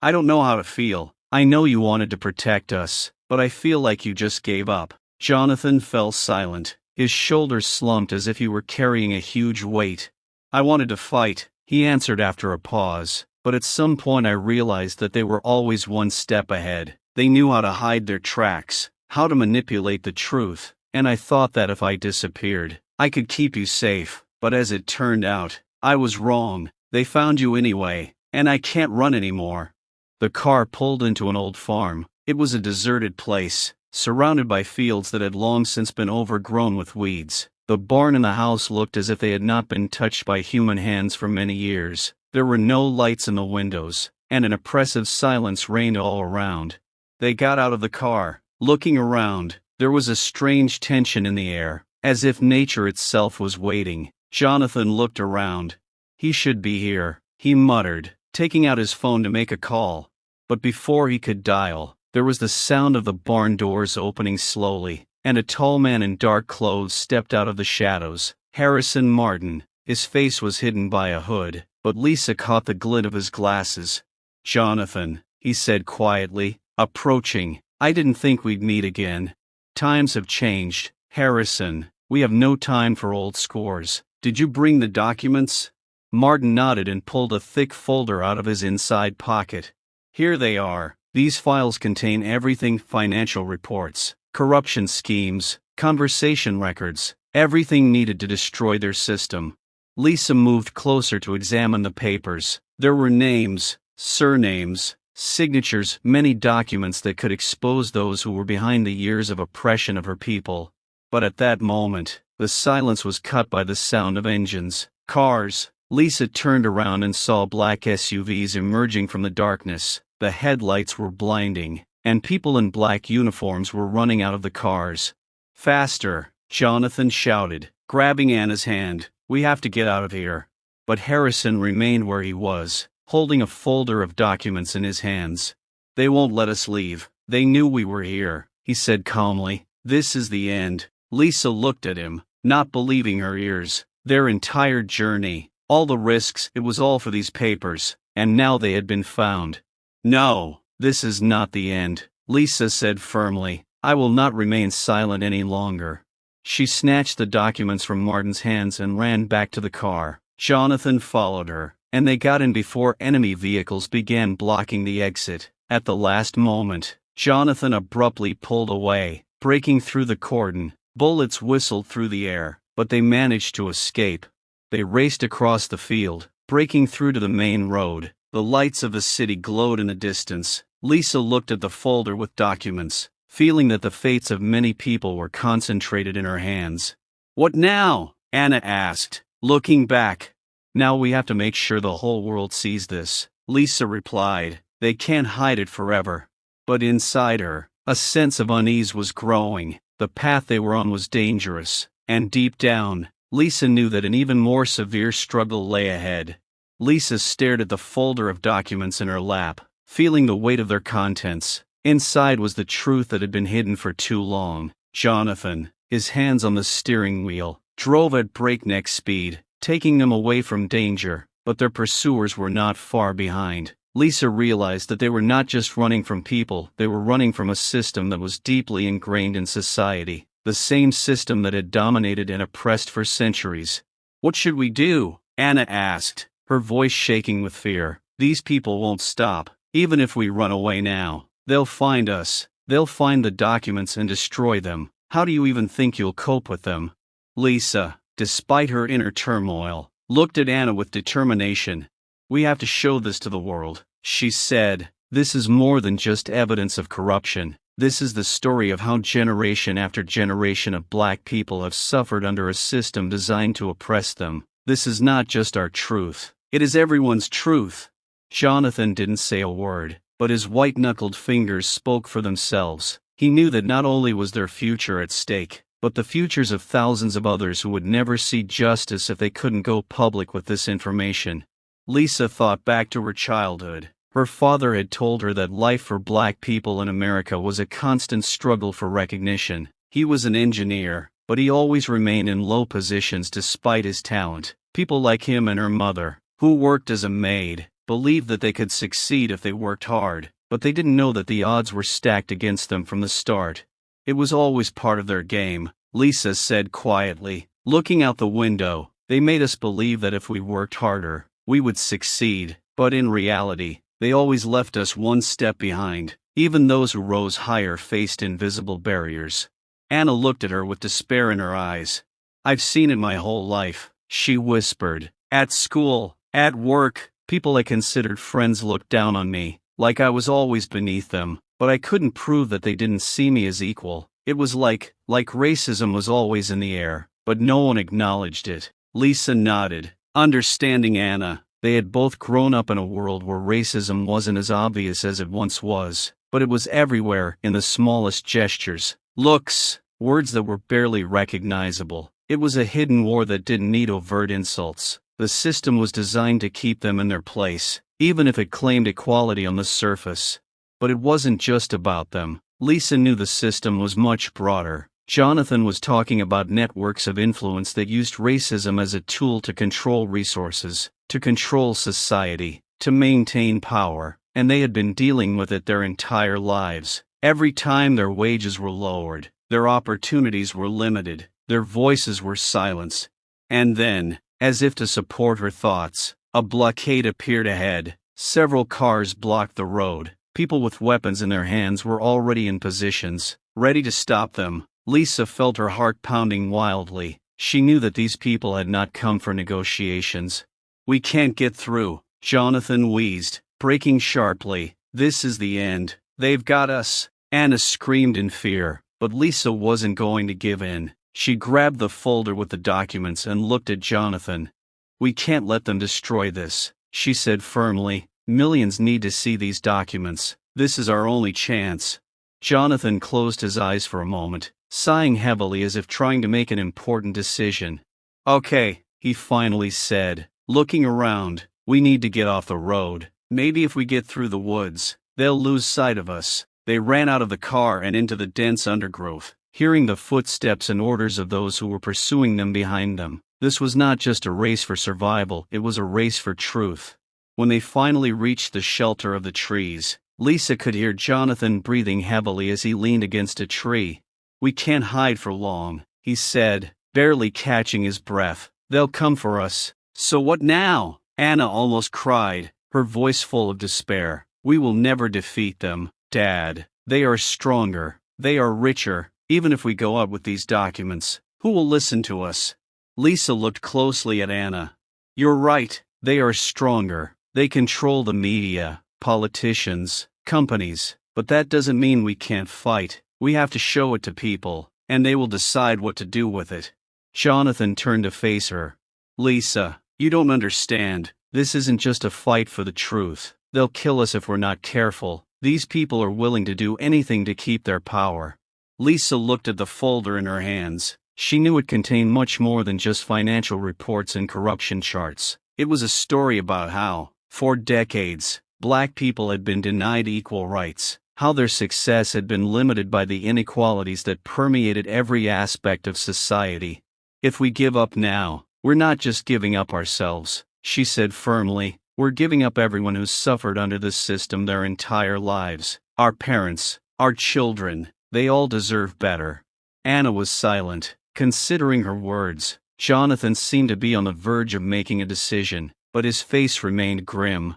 I don't know how to feel. I know you wanted to protect us, but I feel like you just gave up." Jonathan fell silent, his shoulders slumped as if he were carrying a huge weight. "I wanted to fight," he answered after a pause, "but at some point I realized that they were always one step ahead. They knew how to hide their tracks, how to manipulate the truth, and I thought that if I disappeared, I could keep you safe, but as it turned out, I was wrong. They found you anyway, and I can't run anymore." The car pulled into an old farm. It was a deserted place, surrounded by fields that had long since been overgrown with weeds. The barn and the house looked as if they had not been touched by human hands for many years. There were no lights in the windows, and an oppressive silence reigned all around. They got out of the car. Looking around, there was a strange tension in the air, as if nature itself was waiting. Jonathan looked around. "He should be here," he muttered, taking out his phone to make a call. But before he could dial, there was the sound of the barn doors opening slowly, and a tall man in dark clothes stepped out of the shadows. Harrison Martin. His face was hidden by a hood, but Lisa caught the glint of his glasses. "Jonathan," he said quietly, approaching, "I didn't think we'd meet again. Times have changed, Harrison. We have no time for old scores. Did you bring the documents?" Martin nodded and pulled a thick folder out of his inside pocket. "Here they are. These files contain everything: financial reports, corruption schemes, conversation records, everything needed to destroy their system." Lisa moved closer to examine the papers. There were names, surnames, signatures, many documents that could expose those who were behind the years of oppression of her people. But at that moment, the silence was cut by the sound of engines, cars. Lisa turned around and saw black SUVs emerging from the darkness. The headlights were blinding, and people in black uniforms were running out of the cars. "Faster!" Jonathan shouted, grabbing Anna's hand. "We have to get out of here." But Harrison remained where he was, holding a folder of documents in his hands. "They won't let us leave. They knew we were here," he said calmly. "This is the end." Lisa looked at him, not believing her ears. Their entire journey, all the risks, it was all for these papers, and now they had been found. "No, this is not the end," Lisa said firmly. "I will not remain silent any longer." She snatched the documents from Martin's hands and ran back to the car. Jonathan followed her, and they got in before enemy vehicles began blocking the exit. At the last moment, Jonathan abruptly pulled away, breaking through the cordon. Bullets whistled through the air, but they managed to escape. They raced across the field, breaking through to the main road. The lights of the city glowed in the distance. Lisa looked at the folder with documents, feeling that the fates of many people were concentrated in her hands. "What now?" Anna asked, looking back. "Now we have to make sure the whole world sees this," Lisa replied. "They can't hide it forever." But inside her, a sense of unease was growing. The path they were on was dangerous, and deep down, Lisa knew that an even more severe struggle lay ahead. Lisa stared at the folder of documents in her lap, feeling the weight of their contents. Inside was the truth that had been hidden for too long. Jonathan, his hands on the steering wheel, drove at breakneck speed, taking them away from danger, but their pursuers were not far behind. Lisa realized that they were not just running from people, they were running from a system that was deeply ingrained in society, the same system that had dominated and oppressed for centuries. "What should we do?" Anna asked, her voice shaking with fear. "These people won't stop, Even if we run away now, they'll find us. They'll find the documents and destroy them. How do you even think you'll cope with them? Lisa, despite her inner turmoil, looked at Anna with determination. We have to show this to the world, she said. This is more than just evidence of corruption. This is the story of how generation after generation of black people have suffered under a system designed to oppress them. This is not just our truth. It is everyone's truth. Jonathan didn't say a word, but his white-knuckled fingers spoke for themselves. He knew that not only was their future at stake, but the futures of thousands of others who would never see justice if they couldn't go public with this information. Lisa thought back to her childhood. Her father had told her that life for black people in America was a constant struggle for recognition. He was an engineer, but he always remained in low positions despite his talent. People like him and her mother, who worked as a maid, believed that they could succeed if they worked hard, but they didn't know that the odds were stacked against them from the start. It was always part of their game, Lisa said quietly, looking out the window. They made us believe that if we worked harder, we would succeed, but in reality, they always left us one step behind. Even those who rose higher faced invisible barriers. Anna looked at her with despair in her eyes. I've seen it my whole life, she whispered. At school, at work, people I considered friends looked down on me, like I was always beneath them, but I couldn't prove that they didn't see me as equal. It was like racism was always in the air, but no one acknowledged it. Lisa nodded, understanding Anna. They had both grown up in a world where racism wasn't as obvious as it once was, but it was everywhere in the smallest gestures, looks, words that were barely recognizable. It was a hidden war that didn't need overt insults. The system was designed to keep them in their place, even if it claimed equality on the surface. But it wasn't just about them. Lisa knew the system was much broader. Jonathan was talking about networks of influence that used racism as a tool to control resources, to control society, to maintain power, and they had been dealing with it their entire lives. Every time their wages were lowered, their opportunities were limited, their voices were silenced. And then, as if to support her thoughts, a blockade appeared ahead. Several cars blocked the road. People with weapons in their hands were already in positions, ready to stop them. Lisa felt her heart pounding wildly. She knew that these people had not come for negotiations. We can't get through, Jonathan wheezed, breaking sharply. This is the end. They've got us. Anna screamed in fear, but Lisa wasn't going to give in. She grabbed the folder with the documents and looked at Jonathan. We can't let them destroy this, she said firmly. Millions need to see these documents. This is our only chance. Jonathan closed his eyes for a moment, sighing heavily as if trying to make an important decision. Okay, he finally said, looking around. We need to get off the road. Maybe if we get through the woods, they'll lose sight of us. They ran out of the car and into the dense undergrowth, hearing the footsteps and orders of those who were pursuing them behind them. This was not just a race for survival, it was a race for truth. When they finally reached the shelter of the trees, Lisa could hear Jonathan breathing heavily as he leaned against a tree. We can't hide for long, he said, barely catching his breath. They'll come for us. So what now? Anna almost cried, her voice full of despair. We will never defeat them, Dad. They are stronger. They are richer. Even if we go out with these documents, who will listen to us? Lisa looked closely at Anna. You're right. They are stronger. They control the media, politicians, companies. But that doesn't mean we can't fight. We have to show it to people, and they will decide what to do with it. Jonathan turned to face her. Lisa, you don't understand. This isn't just a fight for the truth. They'll kill us if we're not careful. These people are willing to do anything to keep their power. Lisa looked at the folder in her hands. She knew it contained much more than just financial reports and corruption charts. It was a story about how, for decades, black people had been denied equal rights, how their success had been limited by the inequalities that permeated every aspect of society. If we give up now, we're not just giving up ourselves, she said firmly. We're giving up everyone who's suffered under this system their entire lives. Our parents, our children, they all deserve better. Anna was silent, considering her words. Jonathan seemed to be on the verge of making a decision, but his face remained grim.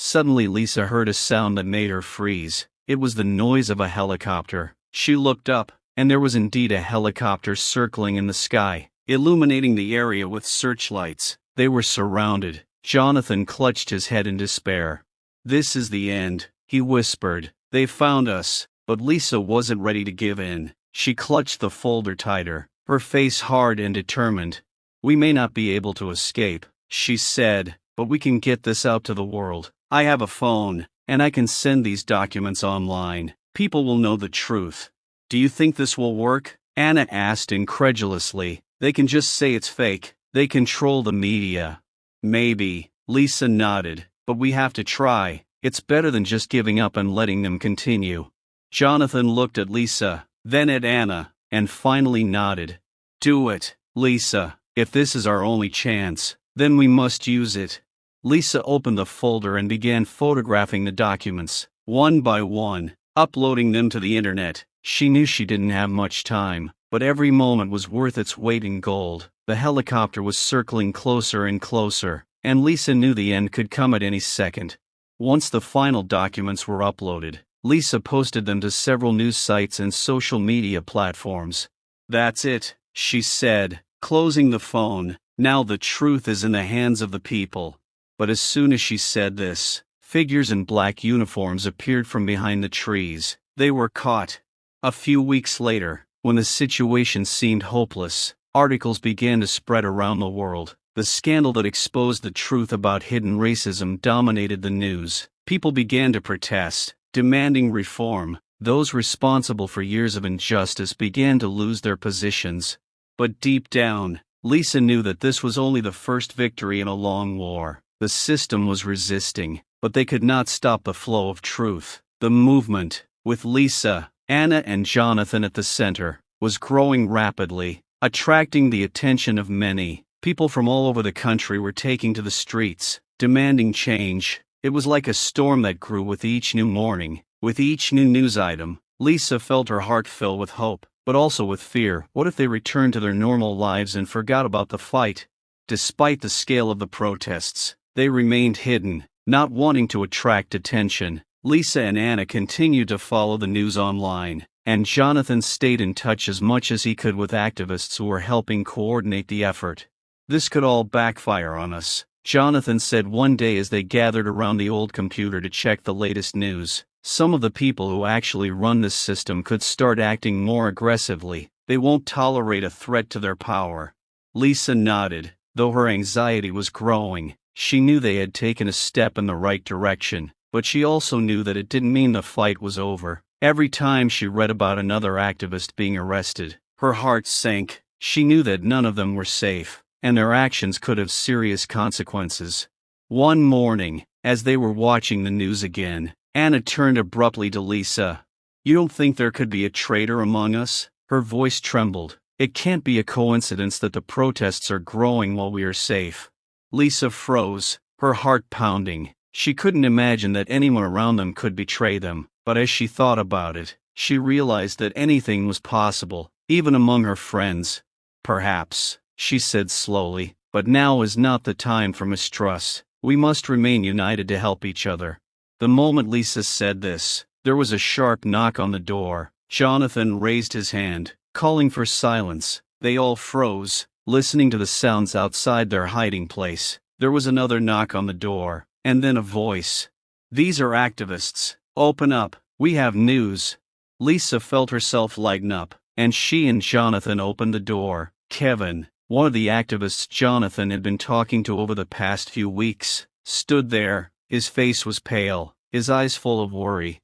Suddenly Lisa heard a sound that made her freeze. It was the noise of a helicopter. She looked up, and there was indeed a helicopter circling in the sky, illuminating the area with searchlights. They were surrounded. Jonathan clutched his head in despair. "This is the end," he whispered. "They found us." But Lisa wasn't ready to give in. She clutched the folder tighter, her face hard and determined. "We may not be able to escape," she said, "but we can get this out to the world. I have a phone, and I can send these documents online. People will know the truth." "Do you think this will work?" Anna asked incredulously. "They can just say it's fake. They control the media." "Maybe," Lisa nodded, "but we have to try. It's better than just giving up and letting them continue." Jonathan looked at Lisa, then at Anna, and finally nodded. "Do it, Lisa. If this is our only chance, then we must use it." Lisa opened the folder and began photographing the documents, one by one, uploading them to the internet. She knew she didn't have much time, but every moment was worth its weight in gold. The helicopter was circling closer and closer, and Lisa knew the end could come at any second. Once the final documents were uploaded, Lisa posted them to several news sites and social media platforms. "That's it," she said, closing the phone. "Now the truth is in the hands of the people." But as soon as she said this, figures in black uniforms appeared from behind the trees. They were caught. A few weeks later, when the situation seemed hopeless, articles began to spread around the world. The scandal that exposed the truth about hidden racism dominated the news. People began to protest, demanding reform. Those responsible for years of injustice began to lose their positions. But deep down, Lisa knew that this was only the first victory in a long war. The system was resisting, but they could not stop the flow of truth. The movement, with Lisa, Anna and Jonathan at the center, was growing rapidly, attracting the attention of many. People from all over the country were taking to the streets, demanding change. It was like a storm that grew with each new morning. With each new news item, Lisa felt her heart fill with hope, but also with fear. What if they returned to their normal lives and forgot about the fight? Despite the scale of the protests, they remained hidden, not wanting to attract attention. Lisa and Anna continued to follow the news online, and Jonathan stayed in touch as much as he could with activists who were helping coordinate the effort. "This could all backfire on us," Jonathan said one day as they gathered around the old computer to check the latest news. "Some of the people who actually run this system could start acting more aggressively. They won't tolerate a threat to their power." Lisa nodded, though her anxiety was growing. She knew they had taken a step in the right direction, but she also knew that it didn't mean the fight was over. Every time she read about another activist being arrested, her heart sank. She knew that none of them were safe, and their actions could have serious consequences. One morning, as they were watching the news again, Anna turned abruptly to Lisa. "You don't think there could be a traitor among us?" Her voice trembled. "It can't be a coincidence that the protests are growing while we are safe." Lisa froze, her heart pounding. She couldn't imagine that anyone around them could betray them, but as she thought about it, she realized that anything was possible, even among her friends. "Perhaps," she said slowly, "but now is not the time for mistrust. We must remain united to help each other." The moment Lisa said this, there was a sharp knock on the door. Jonathan raised his hand, calling for silence. They all froze, listening to the sounds outside their hiding place. There was another knock on the door, and then a voice. "These are activists. Open up. We have news." Lisa felt herself lighten up, and she and Jonathan opened the door. Kevin, one of the activists Jonathan had been talking to over the past few weeks, stood there. His face was pale, his eyes full of worry.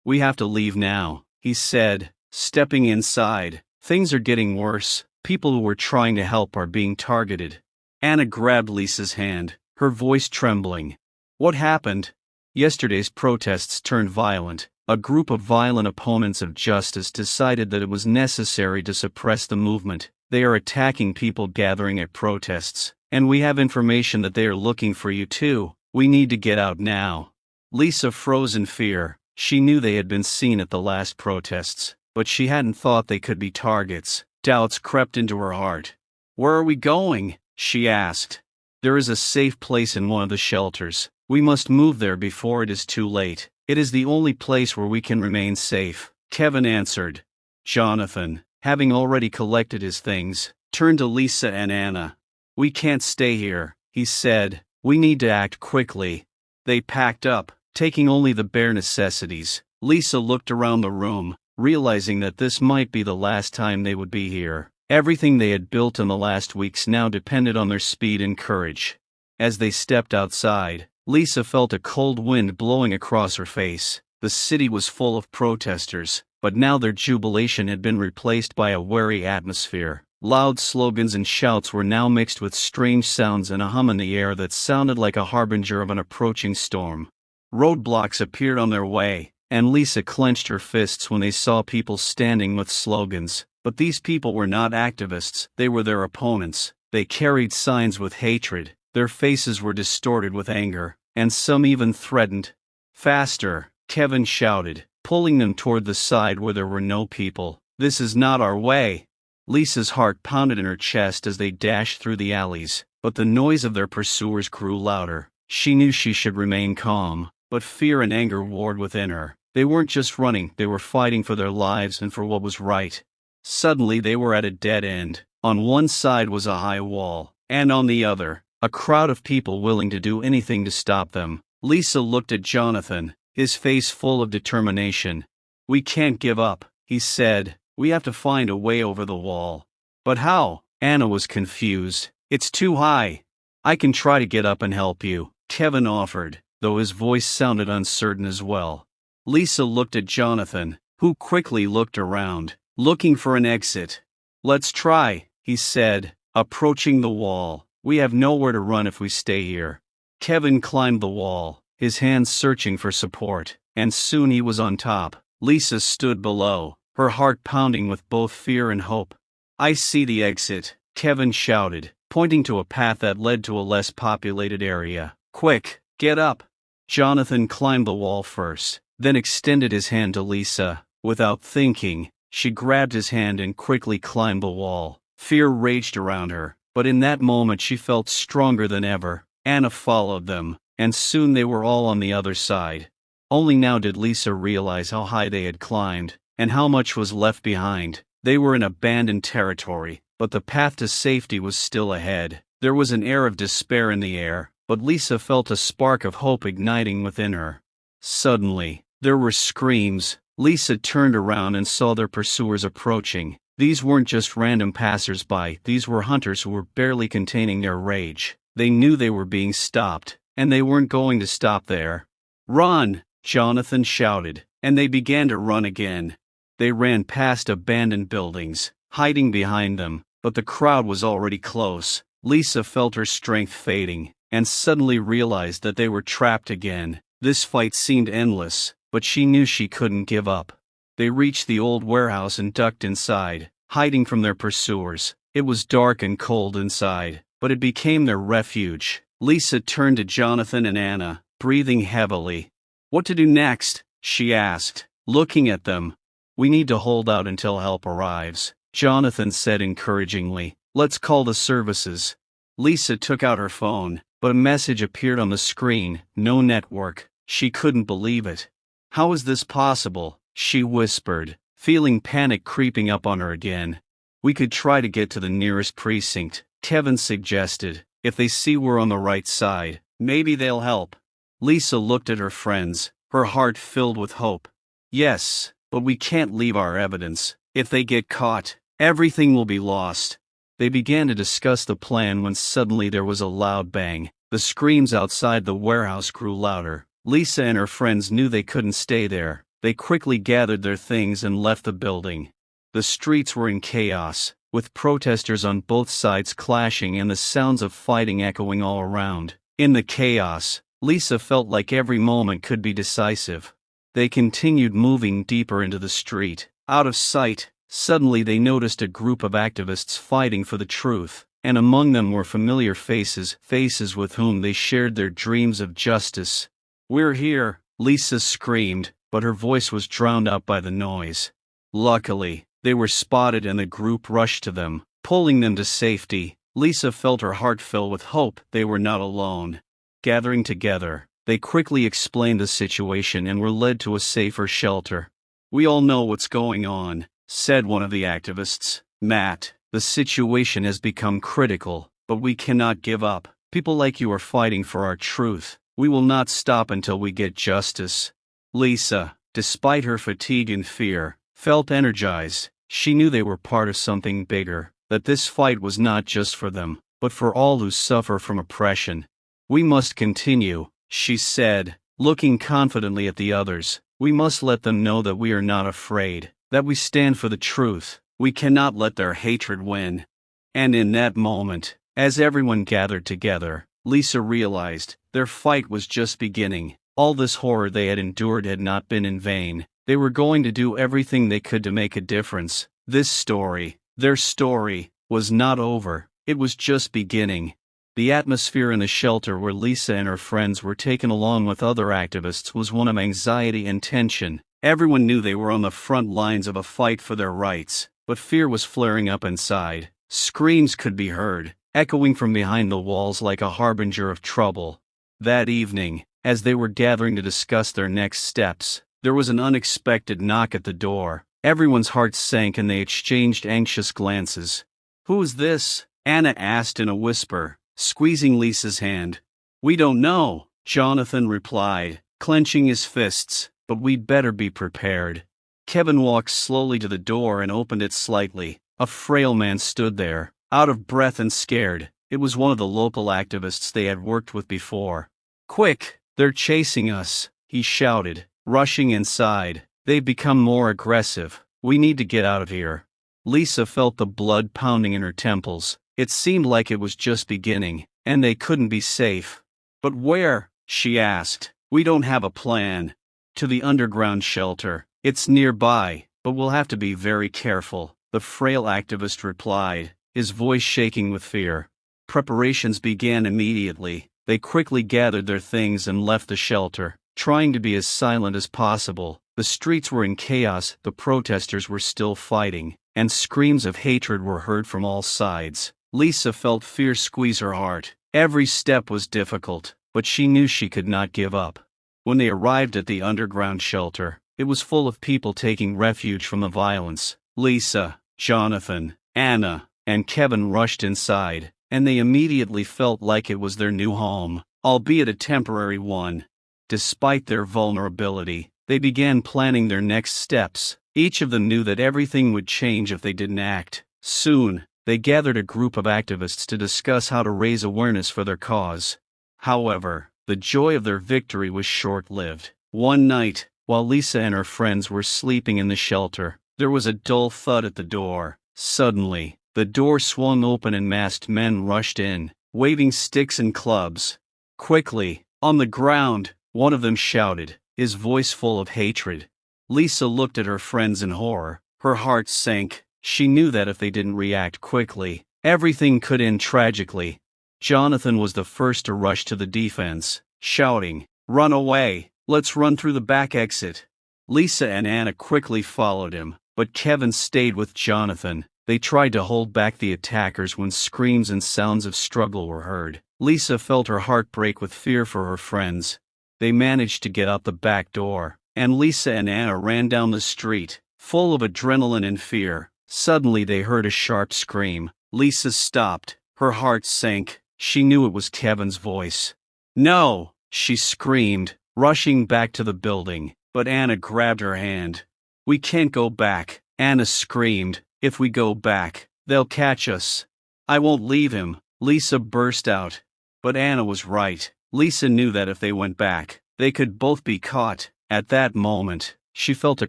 "We have to leave now," he said, stepping inside. "Things are getting worse. People who were trying to help are being targeted." Anna grabbed Lisa's hand, her voice trembling. "What happened?" "Yesterday's protests turned violent. A group of violent opponents of justice decided that it was necessary to suppress the movement. They are attacking people gathering at protests, and we have information that they are looking for you too. We need to get out now." Lisa froze in fear. She knew they had been seen at the last protests, but she hadn't thought they could be targets. Doubts crept into her heart. "Where are we going?" she asked. "There is a safe place in one of the shelters. We must move there before it is too late. It is the only place where we can remain safe, Kevin answered. Jonathan, having already collected his things, turned to Lisa and Anna. We can't stay here, he said. We need to act quickly. They packed up, taking only the bare necessities. Lisa looked around the room, realizing that this might be the last time they would be here. Everything they had built in the last weeks now depended on their speed and courage. As they stepped outside, Lisa felt a cold wind blowing across her face. The city was full of protesters, but now their jubilation had been replaced by a wary atmosphere. Loud slogans and shouts were now mixed with strange sounds and a hum in the air that sounded like a harbinger of an approaching storm. Roadblocks appeared on their way, and Lisa clenched her fists when they saw people standing with slogans. But these people were not activists, they were their opponents. They carried signs with hatred, their faces were distorted with anger, and some even threatened. Faster, Kevin shouted, pulling them toward the side where there were no people. This is not our way. Lisa's heart pounded in her chest as they dashed through the alleys, but the noise of their pursuers grew louder. She knew she should remain calm, but fear and anger warred within her. They weren't just running, they were fighting for their lives and for what was right. Suddenly they were at a dead end. On one side was a high wall, and on the other, a crowd of people willing to do anything to stop them. Lisa looked at Jonathan, his face full of determination. We can't give up, he said. We have to find a way over the wall. But how? Anna was confused. It's too high. I can try to get up and help you, Kevin offered, though his voice sounded uncertain as well. Lisa looked at Jonathan, who quickly looked around, looking for an exit. Let's try, he said, approaching the wall. We have nowhere to run if we stay here. Kevin climbed the wall, his hands searching for support, and soon he was on top. Lisa stood below, her heart pounding with both fear and hope. I see the exit, Kevin shouted, pointing to a path that led to a less populated area. Quick, get up. Jonathan climbed the wall first, then extended his hand to Lisa. Without thinking, she grabbed his hand and quickly climbed the wall. Fear raged around her, but in that moment she felt stronger than ever. Anna followed them, and soon they were all on the other side. Only now did Lisa realize how high they had climbed, and how much was left behind. They were in abandoned territory, but the path to safety was still ahead. There was an air of despair in the air, but Lisa felt a spark of hope igniting within her. Suddenly, there were screams. Lisa turned around and saw their pursuers approaching. These weren't just random passers-by, these were hunters who were barely containing their rage. They knew they were being stopped, and they weren't going to stop there. Run! Jonathan shouted, and they began to run again. They ran past abandoned buildings, hiding behind them, but the crowd was already close. Lisa felt her strength fading, and suddenly realized that they were trapped again. This fight seemed endless, but she knew she couldn't give up. They reached the old warehouse and ducked inside, hiding from their pursuers. It was dark and cold inside, but it became their refuge. Lisa turned to Jonathan and Anna, breathing heavily. What to do next? She asked, looking at them. We need to hold out until help arrives, Jonathan said encouragingly. Let's call the services. Lisa took out her phone, but a message appeared on the screen. No network. She couldn't believe it. How is this possible? She whispered, feeling panic creeping up on her again. We could try to get to the nearest precinct, Kevin suggested. If they see we're on the right side, maybe they'll help. Lisa looked at her friends, her heart filled with hope. Yes, but we can't leave our evidence. If they get caught, everything will be lost. They began to discuss the plan when suddenly there was a loud bang. The screams outside the warehouse grew louder. Lisa and her friends knew they couldn't stay there. They quickly gathered their things and left the building. The streets were in chaos, with protesters on both sides clashing and the sounds of fighting echoing all around. In the chaos, Lisa felt like every moment could be decisive. They continued moving deeper into the street. Out of sight, suddenly they noticed a group of activists fighting for the truth, and among them were familiar faces with whom they shared their dreams of justice. We're here, Lisa screamed, but her voice was drowned out by the noise. Luckily, they were spotted and the group rushed to them, pulling them to safety. Lisa felt her heart fill with hope. They were not alone. Gathering together, They quickly explained the situation and were led to a safer shelter. "We all know what's going on," said one of the activists. "Matt, the situation has become critical, but we cannot give up. People like you are fighting for our truth. We will not stop until we get justice." Lisa, despite her fatigue and fear, felt energized. She knew they were part of something bigger, that this fight was not just for them, but for all who suffer from oppression. "We must continue," she said, looking confidently at the others. "We must let them know that we are not afraid, that we stand for the truth. We cannot let their hatred win." And in that moment, as everyone gathered together, Lisa realized their fight was just beginning. All this horror they had endured had not been in vain. They were going to do everything they could to make a difference. This story, their story, was not over. It was just beginning. The atmosphere in the shelter where Lisa and her friends were taken along with other activists was one of anxiety and tension. Everyone knew they were on the front lines of a fight for their rights, but fear was flaring up inside. Screams could be heard, echoing from behind the walls like a harbinger of trouble. That evening, as they were gathering to discuss their next steps, there was an unexpected knock at the door. Everyone's hearts sank and they exchanged anxious glances. "Who's this?" Anna asked in a whisper, squeezing Lisa's hand. "We don't know," Jonathan replied, clenching his fists, "but we'd better be prepared." Kevin walked slowly to the door and opened it slightly. A frail man stood there, out of breath and scared. It was one of the local activists they had worked with before. "Quick, they're chasing us," he shouted, rushing inside. "They've become more aggressive. We need to get out of here." Lisa felt the blood pounding in her temples. It seemed like it was just beginning, and they couldn't be safe. "But where?" she asked. "We don't have a plan." "To the underground shelter. It's nearby, but we'll have to be very careful," the frail activist replied, his voice shaking with fear. Preparations began immediately. They quickly gathered their things and left the shelter, trying to be as silent as possible. The streets were in chaos, the protesters were still fighting, and screams of hatred were heard from all sides. Lisa felt fear squeeze her heart. Every step was difficult, but she knew she could not give up. When they arrived at the underground shelter, it was full of people taking refuge from the violence. Lisa, Jonathan, Anna, and Kevin rushed inside, and they immediately felt like it was their new home, albeit a temporary one. Despite their vulnerability, they began planning their next steps. Each of them knew that everything would change if they didn't act. Soon, they gathered a group of activists to discuss how to raise awareness for their cause. However, the joy of their victory was short-lived. One night, while Lisa and her friends were sleeping in the shelter, there was a dull thud at the door. Suddenly, the door swung open and masked men rushed in, waving sticks and clubs. Quickly, on the ground, one of them shouted, his voice full of hatred. Lisa looked at her friends in horror. Her heart sank. She knew that if they didn't react quickly, everything could end tragically. Jonathan was the first to rush to the defense, shouting, "Run away! Let's run through the back exit." Lisa and Anna quickly followed him, but Kevin stayed with Jonathan. They tried to hold back the attackers when screams and sounds of struggle were heard. Lisa felt her heart break with fear for her friends. They managed to get out the back door, and Lisa and Anna ran down the street, full of adrenaline and fear. Suddenly they heard a sharp scream. Lisa stopped. Her heart sank. She knew it was Kevin's voice. "No!" she screamed, rushing back to the building, but Anna grabbed her hand. "We can't go back," Anna screamed. "If we go back, they'll catch us." "I won't leave him," Lisa burst out. But Anna was right. Lisa knew that if they went back, they could both be caught. At that moment, she felt a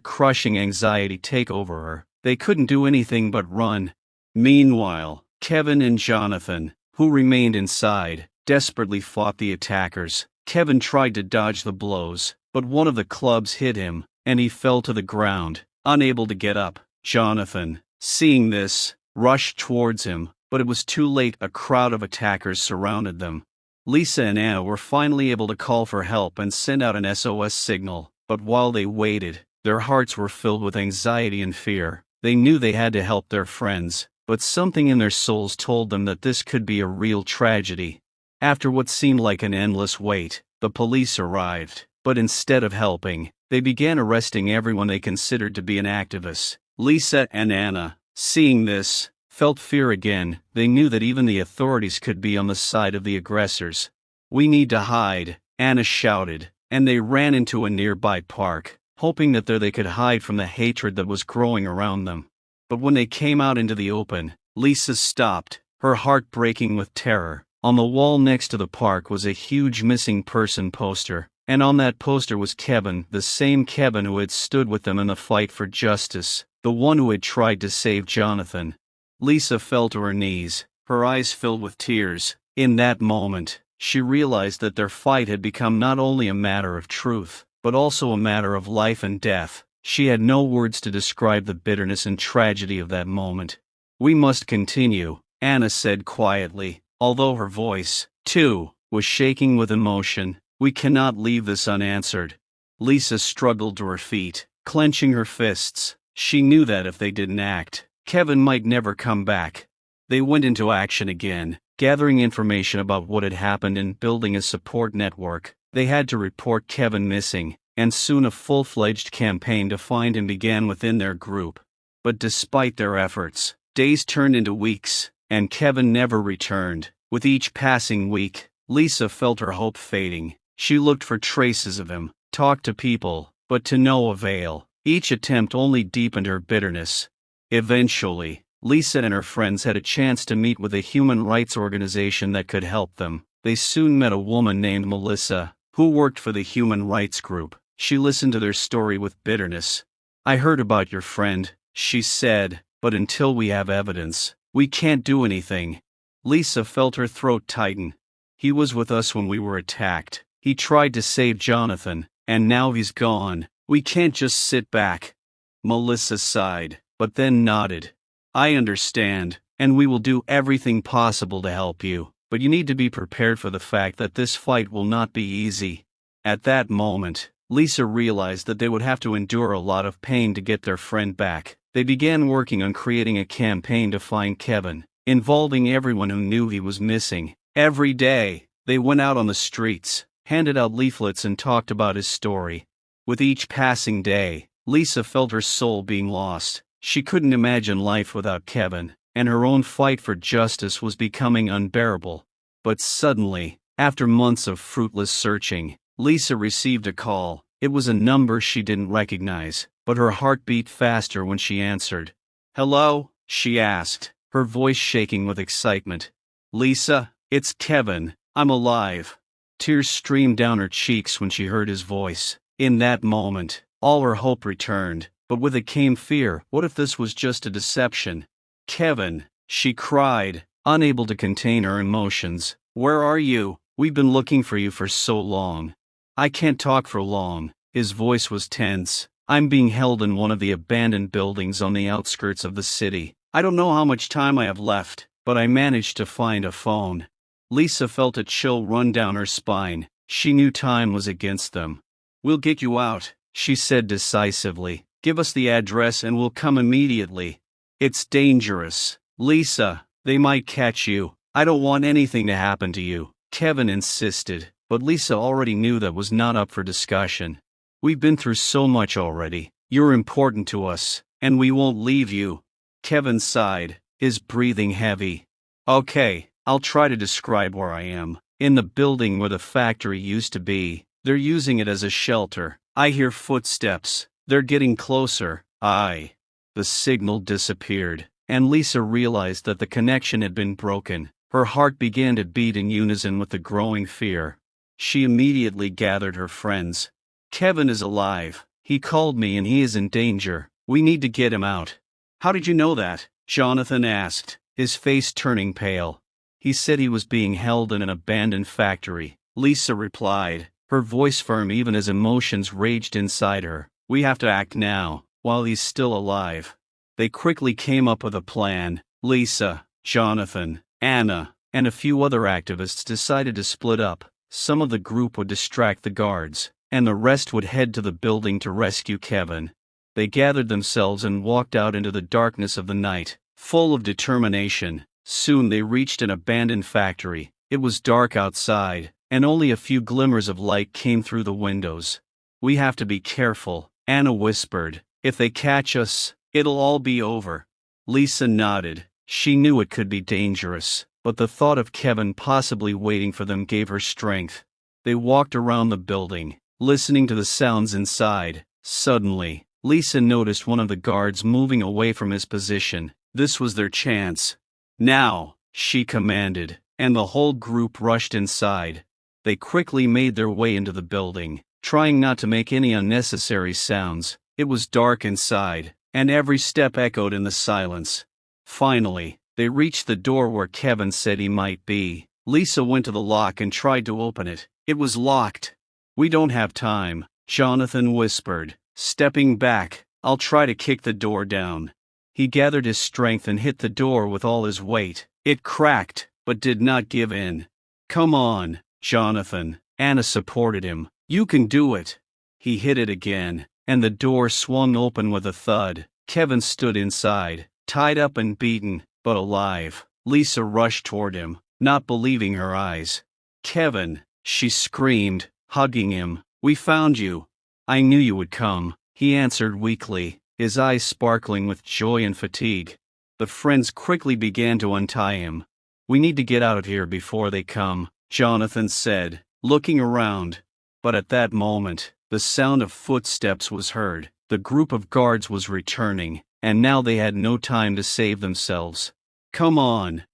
crushing anxiety take over her. They couldn't do anything but run. Meanwhile, Kevin and Jonathan, who remained inside, desperately fought the attackers. Kevin tried to dodge the blows, but one of the clubs hit him, and he fell to the ground, unable to get up. Jonathan, seeing this, rushed towards him, but it was too late. A crowd of attackers surrounded them. Lisa and Anna were finally able to call for help and send out an SOS signal, but while they waited, their hearts were filled with anxiety and fear. They knew they had to help their friends, but something in their souls told them that this could be a real tragedy. After what seemed like an endless wait, The police arrived, but instead of helping, they began arresting everyone they considered to be an activist. Lisa and Anna, seeing this, felt fear again. They knew that even the authorities could be on the side of the aggressors. "We need to hide," Anna shouted, and they ran into a nearby park, hoping that there they could hide from the hatred that was growing around them. But when they came out into the open, Lisa stopped, her heart breaking with terror. On the wall next to the park was a huge missing person poster, and on that poster was Kevin, the same Kevin who had stood with them in the fight for justice, the one who had tried to save Jonathan. Lisa fell to her knees, her eyes filled with tears. In that moment, she realized that their fight had become not only a matter of truth, but also a matter of life and death. She had no words to describe the bitterness and tragedy of that moment. "We must continue," Anna said quietly, although her voice, too, was shaking with emotion. "We cannot leave this unanswered." Lisa struggled to her feet, clenching her fists. She knew that if they didn't act, Kevin might never come back. They went into action again, gathering information about what had happened and building a support network. They had to report Kevin missing, and soon a full-fledged campaign to find him began within their group. But despite their efforts, days turned into weeks, and Kevin never returned. With each passing week, Lisa felt her hope fading. She looked for traces of him, talked to people, but to no avail. Each attempt only deepened her bitterness. Eventually, Lisa and her friends had a chance to meet with a human rights organization that could help them. They soon met a woman named Melissa, who worked for the human rights group. She listened to their story with bitterness. "I heard about your friend," she said, "but until we have evidence, we can't do anything." Lisa felt her throat tighten. "He was with us when we were attacked. He tried to save Jonathan, and now he's gone. We can't just sit back." Melissa sighed, but then nodded. "I understand, and we will do everything possible to help you, but you need to be prepared for the fact that this fight will not be easy." At that moment, Lisa realized that they would have to endure a lot of pain to get their friend back. They began working on creating a campaign to find Kevin, involving everyone who knew he was missing. Every day, they went out on the streets, handed out leaflets and talked about his story. With each passing day, Lisa felt her soul being lost. She couldn't imagine life without Kevin, and her own fight for justice was becoming unbearable. But suddenly, after months of fruitless searching, Lisa received a call. It was a number she didn't recognize, but her heart beat faster when she answered. "Hello?" she asked, her voice shaking with excitement. "Lisa, it's Kevin. I'm alive." Tears streamed down her cheeks when she heard his voice. In that moment, all her hope returned, but with it came fear. What if this was just a deception? "Kevin," she cried, unable to contain her emotions. "Where are you? We've been looking for you for so long." "I can't talk for long." His voice was tense. "I'm being held in one of the abandoned buildings on the outskirts of the city. I don't know how much time I have left, but I managed to find a phone." Lisa felt a chill run down her spine. She knew time was against them. "We'll get you out," she said decisively. "Give us the address and we'll come immediately." "It's dangerous, Lisa. They might catch you. I don't want anything to happen to you," Kevin insisted, but Lisa already knew that was not up for discussion. "We've been through so much already. You're important to us, and we won't leave you." Kevin sighed, his breathing heavy. "Okay, I'll try to describe where I am. In the building where the factory used to be. They're using it as a shelter. I hear footsteps. They're getting closer." The signal disappeared, and Lisa realized that the connection had been broken. Her heart began to beat in unison with the growing fear. She immediately gathered her friends. "Kevin is alive. He called me and he is in danger. We need to get him out." "How did you know that?" Jonathan asked, his face turning pale. "He said he was being held in an abandoned factory," Lisa replied, her voice firm even as emotions raged inside her. "We have to act now, while he's still alive." They quickly came up with a plan. Lisa, Jonathan, Anna, and a few other activists decided to split up. Some of the group would distract the guards, and the rest would head to the building to rescue Kevin. They gathered themselves and walked out into the darkness of the night, full of determination. Soon they reached an abandoned factory. It was dark outside, and only a few glimmers of light came through the windows. "We have to be careful," Anna whispered. "If they catch us, it'll all be over." Lisa nodded. She knew it could be dangerous, but the thought of Kevin possibly waiting for them gave her strength. They walked around the building, listening to the sounds inside. Suddenly, Lisa noticed one of the guards moving away from his position. This was their chance. "Now," she commanded, and the whole group rushed inside. They quickly made their way into the building, trying not to make any unnecessary sounds. It was dark inside, and every step echoed in the silence. Finally, they reached the door where Kevin said he might be. Lisa went to the lock and tried to open it. It was locked. "We don't have time," Jonathan whispered, stepping back. "I'll try to kick the door down." He gathered his strength and hit the door with all his weight. It cracked, but did not give in. "Come on, Jonathan," Anna supported him. "You can do it." He hit it again, and the door swung open with a thud. Kevin stood inside, tied up and beaten, but alive. Lisa rushed toward him, not believing her eyes. "Kevin," she screamed, hugging him. "We found you." "I knew you would come," he answered weakly, his eyes sparkling with joy and fatigue. The friends quickly began to untie him. "We need to get out of here before they come," Jonathan said, looking around. But at that moment, the sound of footsteps was heard. The group of guards was returning, and now they had no time to save themselves. Come on,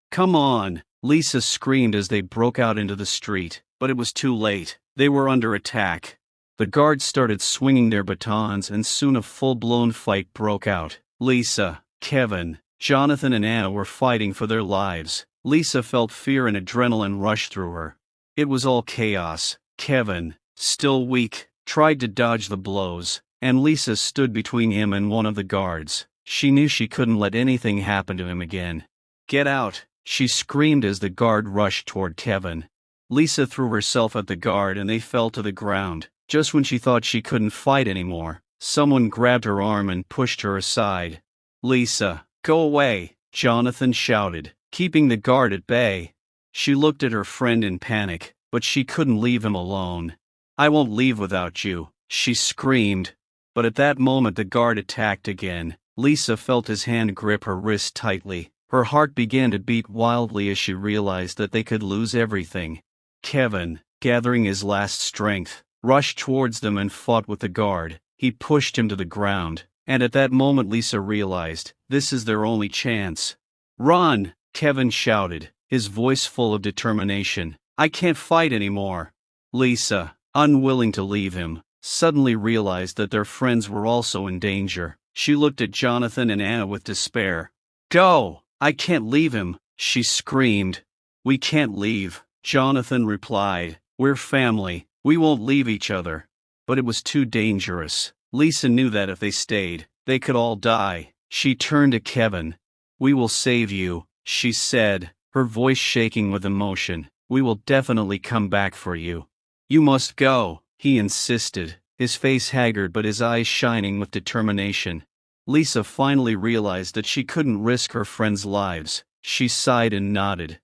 Lisa screamed as they broke out into the street, but it was too late. They were under attack. The guards started swinging their batons and soon a full-blown fight broke out. Lisa, Kevin, Jonathan and Anna were fighting for their lives. Lisa felt fear and adrenaline rush through her. It was all chaos. Kevin, still weak, tried to dodge the blows, and Lisa stood between him and one of the guards. She knew she couldn't let anything happen to him again. "Get out," she screamed as the guard rushed toward Kevin. Lisa threw herself at the guard and they fell to the ground. Just when she thought she couldn't fight anymore, someone grabbed her arm and pushed her aside. "Lisa, go away," Jonathan shouted, keeping the guard at bay. She looked at her friend in panic, but she couldn't leave him alone. "I won't leave without you," she screamed. But at that moment the guard attacked again. Lisa felt his hand grip her wrist tightly. Her heart began to beat wildly as she realized that they could lose everything. Kevin, gathering his last strength, rushed towards them and fought with the guard. He pushed him to the ground, and at that moment Lisa realized, this is their only chance. "Run!" Kevin shouted, his voice full of determination. "I can't fight anymore." Lisa, unwilling to leave him, suddenly realized that their friends were also in danger. She looked at Jonathan and Anna with despair. "Go! I can't leave him," she screamed. "We can't leave," Jonathan replied. "We're family. We won't leave each other." But it was too dangerous. Lisa knew that if they stayed, they could all die. She turned to Kevin. "We will save you," she said, her voice shaking with emotion. "We will definitely come back for you." "You must go," he insisted, his face haggard but his eyes shining with determination. Lisa finally realized that she couldn't risk her friends' lives. She sighed and nodded.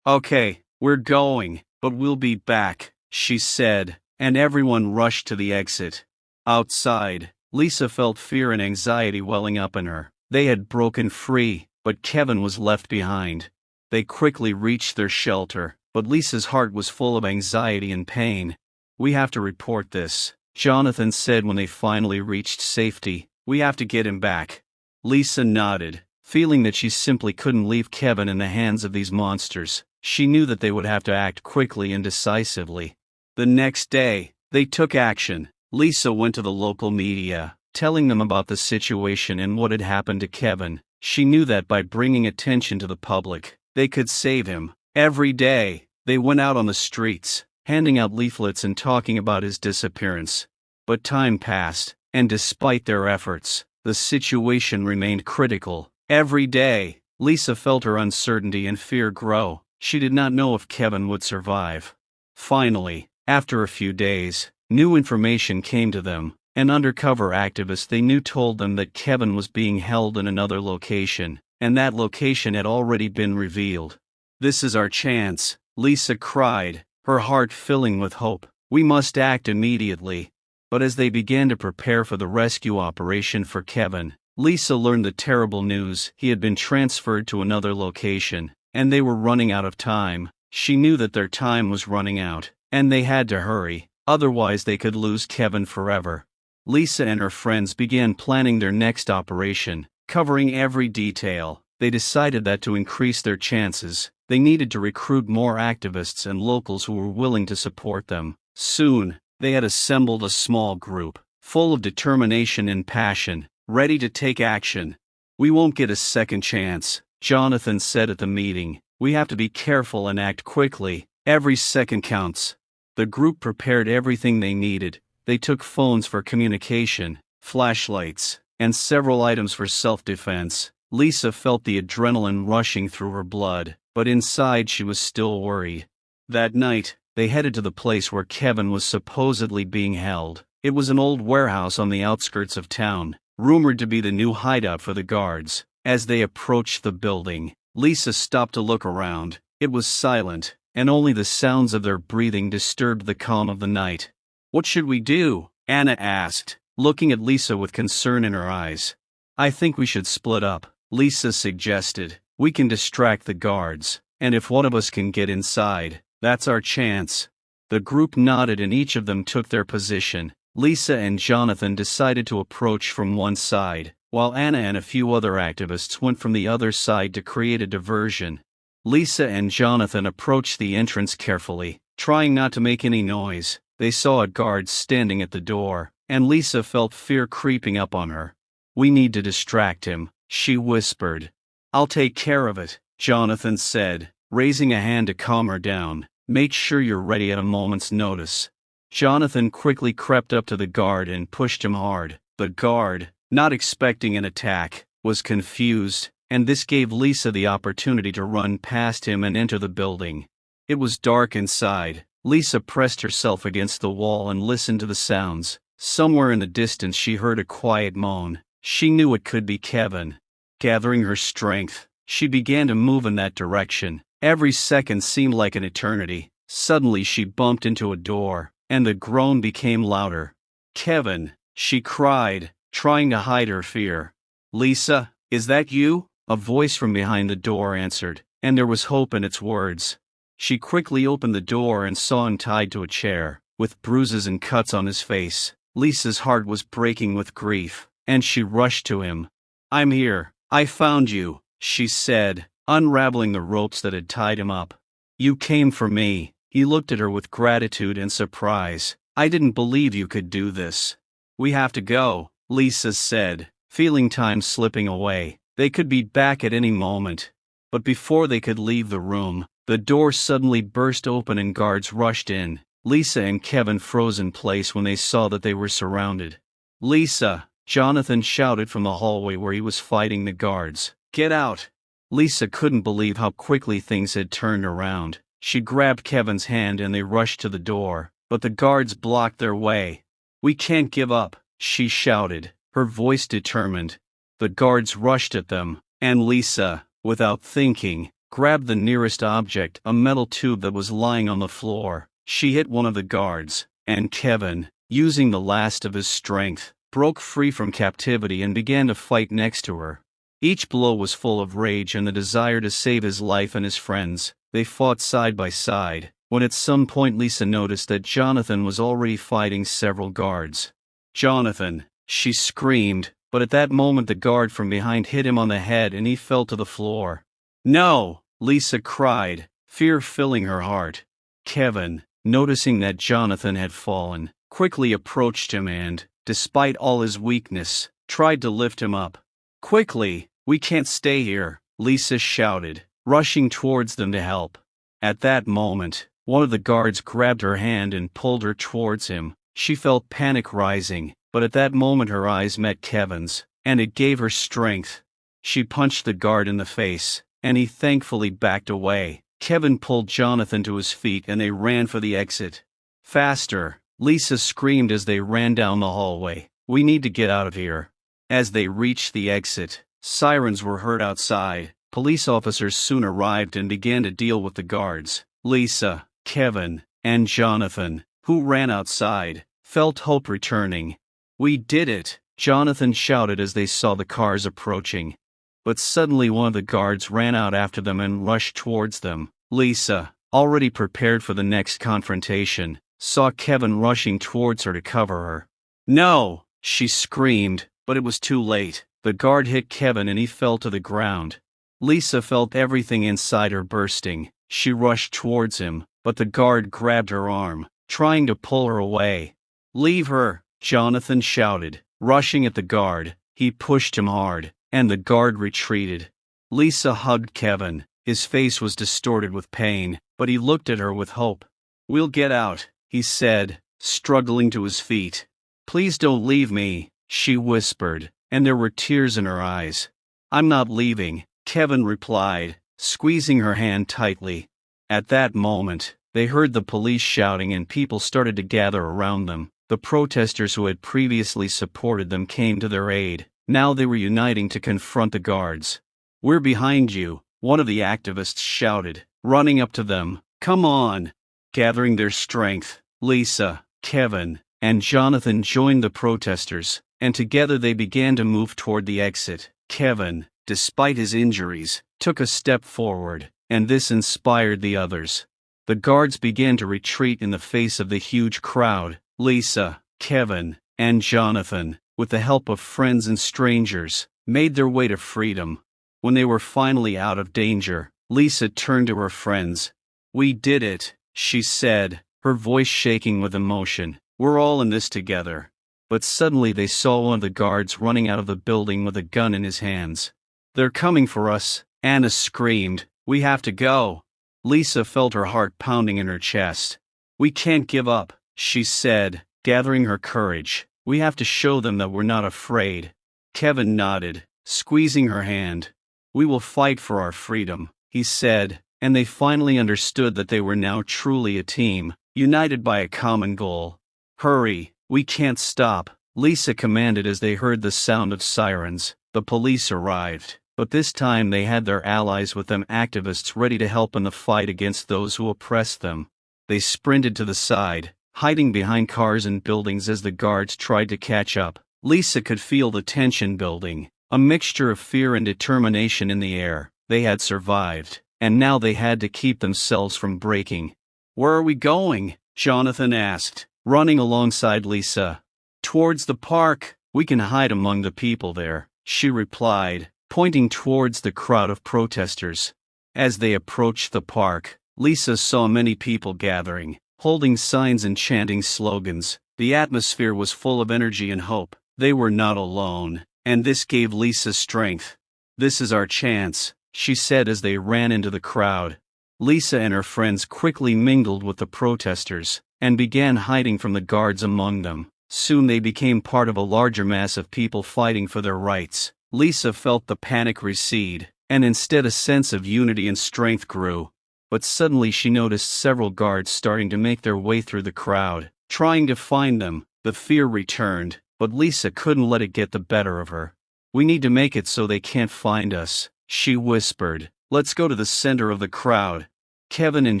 "Okay, we're going, but we'll be back," she said, and everyone rushed to the exit. Outside, Lisa felt fear and anxiety welling up in her. They had broken free, but Kevin was left behind. They quickly reached their shelter, but Lisa's heart was full of anxiety and pain. "We have to report this," Jonathan said when they finally reached safety. "We have to get him back." Lisa nodded, feeling that she simply couldn't leave Kevin in the hands of these monsters. She knew that they would have to act quickly and decisively. The next day, they took action. Lisa went to the local media, telling them about the situation and what had happened to Kevin. She knew that by bringing attention to the public, they could save him. Every day, they went out on the streets, handing out leaflets and talking about his disappearance. But time passed, and despite their efforts, the situation remained critical. Every day, Lisa felt her uncertainty and fear grow. She did not know if Kevin would survive. Finally, after a few days, new information came to them. An undercover activist they knew told them that Kevin was being held in another location, and that location had already been revealed. "This is our chance," Lisa cried. her heart filling with hope. We must act immediately. But as they began to prepare for the rescue operation for Kevin, Lisa learned the terrible news. He had been transferred to another location, and they were running out of time. She knew that their time was running out, and they had to hurry, otherwise they could lose Kevin forever. Lisa and her friends began planning their next operation, covering every detail. They decided that to increase their chances, they needed to recruit more activists and locals who were willing to support them. Soon, they had assembled a small group, full of determination and passion, ready to take action. "We won't get a second chance," Jonathan said at the meeting. "We have to be careful and act quickly. Every second counts." The group prepared everything they needed. They took phones for communication, flashlights, and several items for self-defense. Lisa felt the adrenaline rushing through her blood, but inside she was still worried. That night, they headed to the place where Kevin was supposedly being held. It was an old warehouse on the outskirts of town, rumored to be the new hideout for the guards. As they approached the building, Lisa stopped to look around. It was silent, and only the sounds of their breathing disturbed the calm of the night. "What should we do?" Anna asked, looking at Lisa with concern in her eyes. "I think we should split up," Lisa suggested. "We can distract the guards, and if one of us can get inside, that's our chance." The group nodded and each of them took their position. Lisa and Jonathan decided to approach from one side, while Anna and a few other activists went from the other side to create a diversion. Lisa and Jonathan approached the entrance carefully, trying not to make any noise. They saw a guard standing at the door, and Lisa felt fear creeping up on her. "We need to distract him," she whispered. "I'll take care of it," Jonathan said, raising a hand to calm her down. "Make sure you're ready at a moment's notice." Jonathan quickly crept up to the guard and pushed him hard. The guard, not expecting an attack, was confused, and this gave Lisa the opportunity to run past him and enter the building. It was dark inside. Lisa pressed herself against the wall and listened to the sounds. Somewhere in the distance she heard a quiet moan. She knew it could be Kevin. Gathering her strength, she began to move in that direction. Every second seemed like an eternity. Suddenly she bumped into a door, and the groan became louder. "Kevin," she cried, trying to hide her fear. "Lisa, is that you?" A voice from behind the door answered, and there was hope in its words. She quickly opened the door and saw him tied to a chair, with bruises and cuts on his face. Lisa's heart was breaking with grief, and she rushed to him. "I'm here. I found you," she said, unraveling the ropes that had tied him up. "You came for me." He looked at her with gratitude and surprise. "I didn't believe you could do this." "We have to go," Lisa said, feeling time slipping away. They could be back at any moment. But before they could leave the room, the door suddenly burst open and guards rushed in. Lisa and Kevin froze in place when they saw that they were surrounded. "Lisa!" Jonathan shouted from the hallway where he was fighting the guards. "Get out!" Lisa couldn't believe how quickly things had turned around. She grabbed Kevin's hand and they rushed to the door, but the guards blocked their way. "We can't give up," she shouted, her voice determined. The guards rushed at them, and Lisa, without thinking, grabbed the nearest object, a metal tube that was lying on the floor. She hit one of the guards, and Kevin, using the last of his strength, broke free from captivity and began to fight next to her. Each blow was full of rage and the desire to save his life and his friends. They fought side by side, when at some point Lisa noticed that Jonathan was already fighting several guards. "Jonathan!" she screamed, but at that moment the guard from behind hit him on the head and he fell to the floor. "No!" Lisa cried, fear filling her heart. Kevin, noticing that Jonathan had fallen, quickly approached him and, despite all his weakness, tried to lift him up. "Quickly, we can't stay here," Lisa shouted, rushing towards them to help. At that moment, one of the guards grabbed her hand and pulled her towards him. She felt panic rising, but at that moment her eyes met Kevin's, and it gave her strength. She punched the guard in the face, and he thankfully backed away. Kevin pulled Jonathan to his feet and they ran for the exit. "Faster!" Lisa screamed as they ran down the hallway. "We need to get out of here." As they reached the exit, sirens were heard outside. Police officers soon arrived and began to deal with the guards. Lisa, Kevin, and Jonathan, who ran outside, felt hope returning. "We did it!" Jonathan shouted as they saw the cars approaching. But suddenly one of the guards ran out after them and rushed towards them. Lisa, already prepared for the next confrontation, saw Kevin rushing towards her to cover her. "No!" she screamed, but it was too late. The guard hit Kevin and he fell to the ground. Lisa felt everything inside her bursting. She rushed towards him, but the guard grabbed her arm, trying to pull her away. "Leave her!" Jonathan shouted, rushing at the guard. He pushed him hard, and the guard retreated. Lisa hugged Kevin. His face was distorted with pain, but he looked at her with hope. "We'll get out," he said, struggling to his feet. "Please don't leave me," she whispered, and there were tears in her eyes. "I'm not leaving," Kevin replied, squeezing her hand tightly. At that moment, they heard the police shouting and people started to gather around them. The protesters who had previously supported them came to their aid. Now they were uniting to confront the guards. "We're behind you," one of the activists shouted, running up to them. "Come on!" Gathering their strength, Lisa, Kevin, and Jonathan joined the protesters, and together they began to move toward the exit. Kevin, despite his injuries, took a step forward, and this inspired the others. The guards began to retreat in the face of the huge crowd. Lisa, Kevin, and Jonathan, with the help of friends and strangers, made their way to freedom. When they were finally out of danger, Lisa turned to her friends. "We did it," she said, her voice shaking with emotion. "We're all in this together." But suddenly they saw one of the guards running out of the building with a gun in his hands. "They're coming for us," Anna screamed. "We have to go." Lisa felt her heart pounding in her chest. "We can't give up," she said, gathering her courage. "We have to show them that we're not afraid." Kevin nodded, squeezing her hand. "We will fight for our freedom," he said, and they finally understood that they were now truly a team, united by a common goal. "Hurry, we can't stop," Lisa commanded as they heard the sound of sirens. The police arrived, but this time they had their allies with them, activists ready to help in the fight against those who oppressed them. They sprinted to the side, hiding behind cars and buildings as the guards tried to catch up. Lisa could feel the tension building, a mixture of fear and determination in the air. They had survived, and now they had to keep themselves from breaking. "Where are we going?" Jonathan asked, running alongside Lisa. "Towards the park. We can hide among the people there," she replied, pointing towards the crowd of protesters. As they approached the park, Lisa saw many people gathering, holding signs and chanting slogans. The atmosphere was full of energy and hope. They were not alone, and this gave Lisa strength. "This is our chance," she said as they ran into the crowd. Lisa and her friends quickly mingled with the protesters, and began hiding from the guards among them. Soon they became part of a larger mass of people fighting for their rights. Lisa felt the panic recede, and instead a sense of unity and strength grew. But suddenly she noticed several guards starting to make their way through the crowd, trying to find them. The fear returned, but Lisa couldn't let it get the better of her. "We need to make it so they can't find us," she whispered. "Let's go to the center of the crowd." Kevin and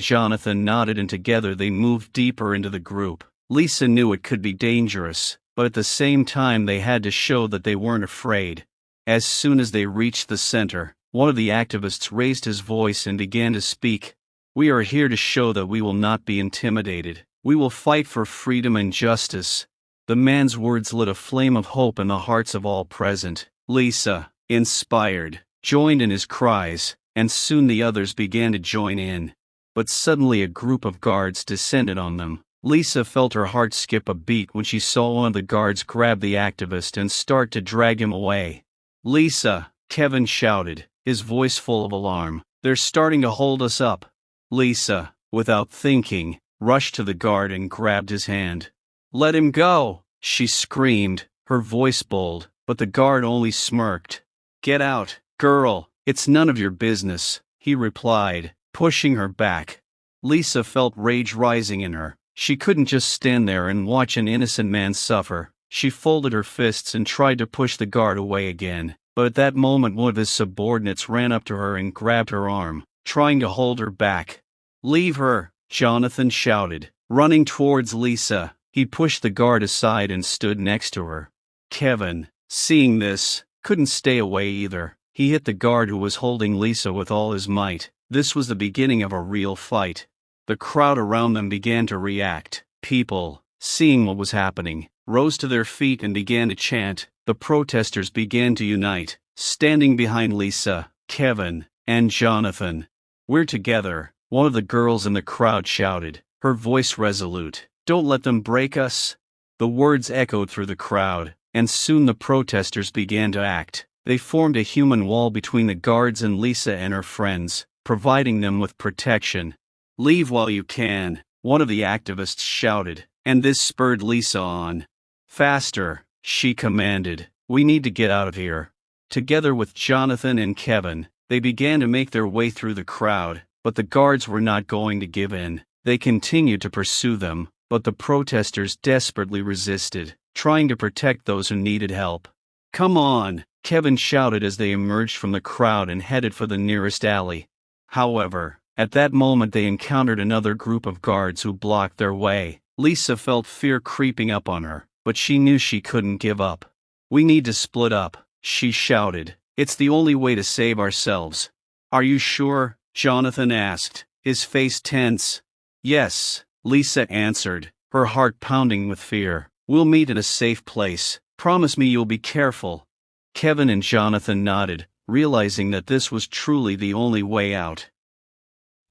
Jonathan nodded, and together they moved deeper into the group. Lisa knew it could be dangerous, but at the same time they had to show that they weren't afraid. As soon as they reached the center, one of the activists raised his voice and began to speak. "We are here to show that we will not be intimidated. We will fight for freedom and justice." The man's words lit a flame of hope in the hearts of all present. Lisa, inspired, joined in his cries, and soon the others began to join in. But suddenly a group of guards descended on them. Lisa felt her heart skip a beat when she saw one of the guards grab the activist and start to drag him away. "Lisa," Kevin shouted, his voice full of alarm, "they're starting to hold us up." Lisa, without thinking, rushed to the guard and grabbed his hand. "Let him go," she screamed, her voice bold, but the guard only smirked. "Get out, girl, it's none of your business," he replied, pushing her back. Lisa felt rage rising in her. She couldn't just stand there and watch an innocent man suffer. She folded her fists and tried to push the guard away again, but at that moment one of his subordinates ran up to her and grabbed her arm, trying to hold her back. "Leave her," Jonathan shouted, running towards Lisa. He pushed the guard aside and stood next to her. Kevin, seeing this, couldn't stay away either. He hit the guard who was holding Lisa with all his might. This was the beginning of a real fight. The crowd around them began to react. People, seeing what was happening, rose to their feet and began to chant. The protesters began to unite, standing behind Lisa, Kevin, and Jonathan. "We're together," one of the girls in the crowd shouted, her voice resolute. "Don't let them break us." The words echoed through the crowd, and soon the protesters began to act. They formed a human wall between the guards and Lisa and her friends, providing them with protection. "Leave while you can," one of the activists shouted, and this spurred Lisa on. "Faster," she commanded. "We need to get out of here." Together with Jonathan and Kevin, they began to make their way through the crowd, but the guards were not going to give in. They continued to pursue them, but the protesters desperately resisted, trying to protect those who needed help. "Come on," Kevin shouted as they emerged from the crowd and headed for the nearest alley. However, at that moment they encountered another group of guards who blocked their way. Lisa felt fear creeping up on her, but she knew she couldn't give up. "We need to split up," she shouted. "It's the only way to save ourselves." "Are you sure?" Jonathan asked, his face tense. "Yes," Lisa answered, her heart pounding with fear. "We'll meet at a safe place. Promise me you'll be careful." Kevin and Jonathan nodded, realizing that this was truly the only way out.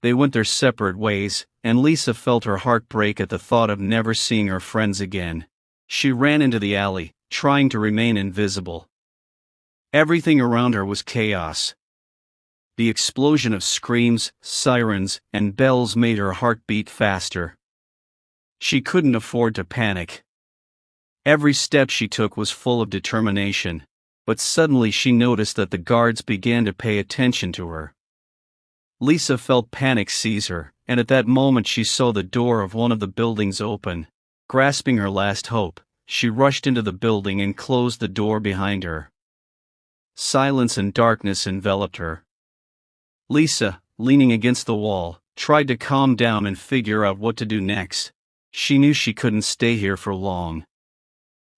They went their separate ways, and Lisa felt her heart break at the thought of never seeing her friends again. She ran into the alley, trying to remain invisible. Everything around her was chaos. The explosion of screams, sirens, and bells made her heart beat faster. She couldn't afford to panic. Every step she took was full of determination, but suddenly she noticed that the guards began to pay attention to her. Lisa felt panic seize her, and at that moment she saw the door of one of the buildings open. Grasping her last hope, she rushed into the building and closed the door behind her. Silence and darkness enveloped her. Lisa, leaning against the wall, tried to calm down and figure out what to do next. She knew she couldn't stay here for long.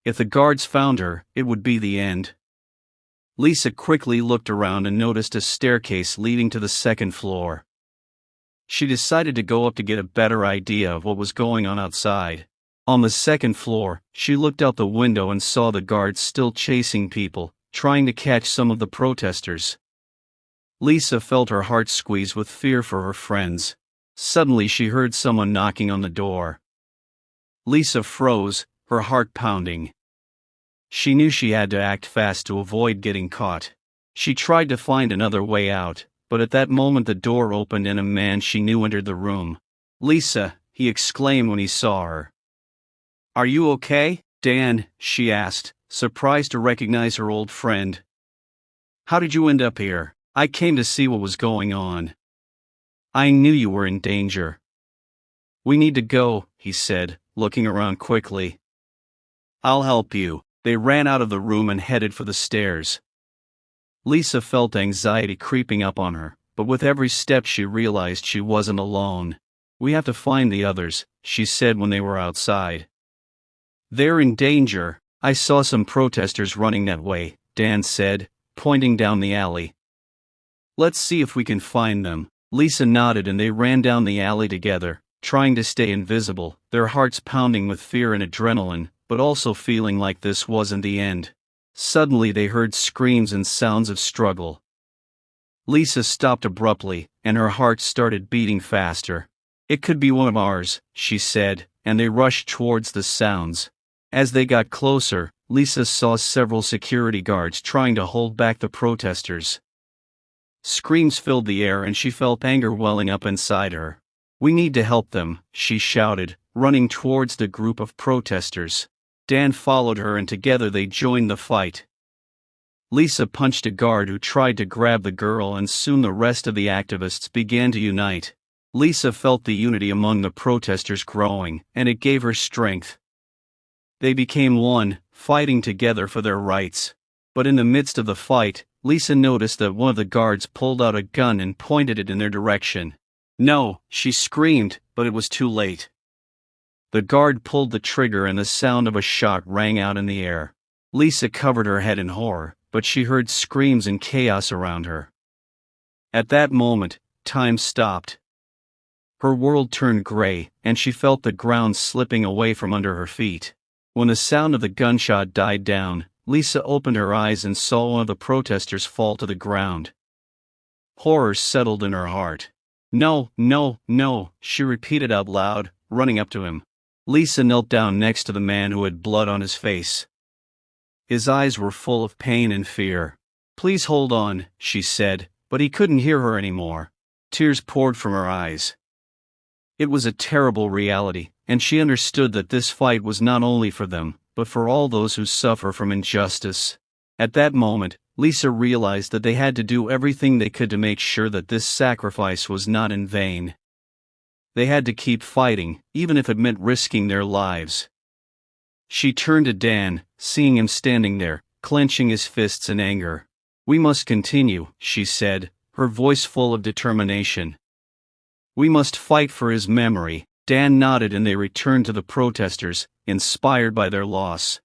If the guards found her, it would be the end. Lisa quickly looked around and noticed a staircase leading to the second floor. She decided to go up to get a better idea of what was going on outside. On the second floor, she looked out the window and saw the guards still chasing people, trying to catch some of the protesters. Lisa felt her heart squeeze with fear for her friends. Suddenly she heard someone knocking on the door. Lisa froze, her heart pounding. She knew she had to act fast to avoid getting caught. She tried to find another way out, but at that moment the door opened and a man she knew entered the room. "Lisa," he exclaimed when he saw her. "Are you okay, Dan?" she asked, surprised to recognize her old friend. "How did you end up here?" "I came to see what was going on. I knew you were in danger." "We need to go," he said, looking around quickly. "I'll help you." They ran out of the room and headed for the stairs. Lisa felt anxiety creeping up on her, but with every step she realized she wasn't alone. "We have to find the others," she said when they were outside. "They're in danger. I saw some protesters running that way," Dan said, pointing down the alley. "Let's see if we can find them." Lisa nodded and they ran down the alley together, trying to stay invisible, their hearts pounding with fear and adrenaline, but also feeling like this wasn't the end. Suddenly they heard screams and sounds of struggle. Lisa stopped abruptly, and her heart started beating faster. "It could be one of ours," she said, and they rushed towards the sounds. As they got closer, Lisa saw several security guards trying to hold back the protesters. Screams filled the air and she felt anger welling up inside her. "We need to help them," she shouted, running towards the group of protesters. Dan followed her and together they joined the fight. Lisa punched a guard who tried to grab the girl and soon the rest of the activists began to unite. Lisa felt the unity among the protesters growing, and it gave her strength. They became one, fighting together for their rights. But in the midst of the fight, Lisa noticed that one of the guards pulled out a gun and pointed it in their direction. "No," she screamed, but it was too late. The guard pulled the trigger and the sound of a shot rang out in the air. Lisa covered her head in horror, but she heard screams and chaos around her. At that moment, time stopped. Her world turned gray, and she felt the ground slipping away from under her feet. When the sound of the gunshot died down, Lisa opened her eyes and saw one of the protesters fall to the ground. Horror settled in her heart. "No, no, no," she repeated out loud, running up to him. Lisa knelt down next to the man who had blood on his face. His eyes were full of pain and fear. "Please hold on," she said, but he couldn't hear her anymore. Tears poured from her eyes. It was a terrible reality, and she understood that this fight was not only for them, but for all those who suffer from injustice. At that moment, Lisa realized that they had to do everything they could to make sure that this sacrifice was not in vain. They had to keep fighting, even if it meant risking their lives. She turned to Dan, seeing him standing there, clenching his fists in anger. "We must continue," she said, her voice full of determination. "We must fight for his memory." Dan nodded and they returned to the protesters, inspired by their loss.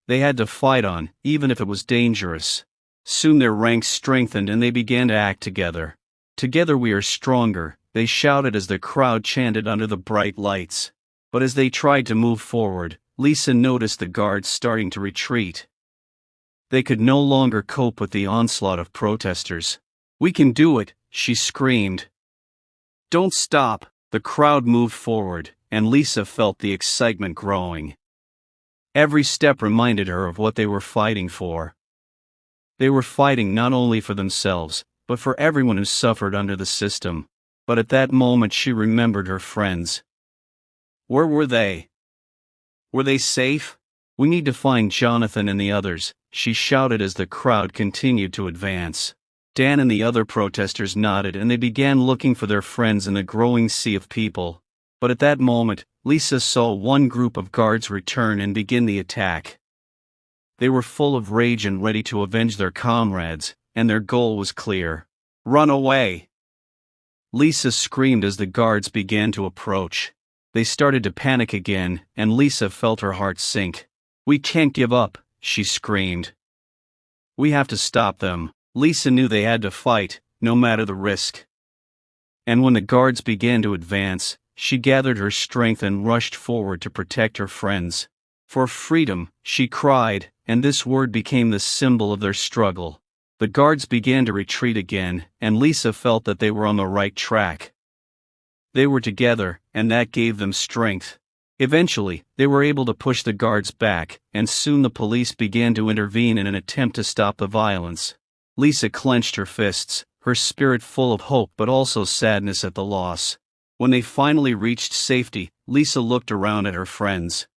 They had to fight on, even if it was dangerous. Soon their ranks strengthened and they began to act together. "Together we are stronger," they shouted as the crowd chanted under the bright lights. But as they tried to move forward, Lisa noticed the guards starting to retreat. They could no longer cope with the onslaught of protesters. "We can do it," she screamed. "Don't stop." The crowd moved forward, and Lisa felt the excitement growing. Every step reminded her of what they were fighting for. They were fighting not only for themselves, but for everyone who suffered under the system. But at that moment she remembered her friends. Where were they? Were they safe? "We need to find Jonathan and the others," she shouted as the crowd continued to advance. Dan and the other protesters nodded and they began looking for their friends in the growing sea of people. But at that moment, Lisa saw one group of guards return and begin the attack. They were full of rage and ready to avenge their comrades, and their goal was clear. "Run away!" Lisa screamed as the guards began to approach. They started to panic again, and Lisa felt her heart sink. "We can't give up," she screamed. "We have to stop them." Lisa knew they had to fight, no matter the risk. And when the guards began to advance, she gathered her strength and rushed forward to protect her friends. "For freedom," she cried, and this word became the symbol of their struggle. The guards began to retreat again, and Lisa felt that they were on the right track. They were together, and that gave them strength. Eventually, they were able to push the guards back, and soon the police began to intervene in an attempt to stop the violence. Lisa clenched her fists, her spirit full of hope but also sadness at the loss. When they finally reached safety, Lisa looked around at her friends.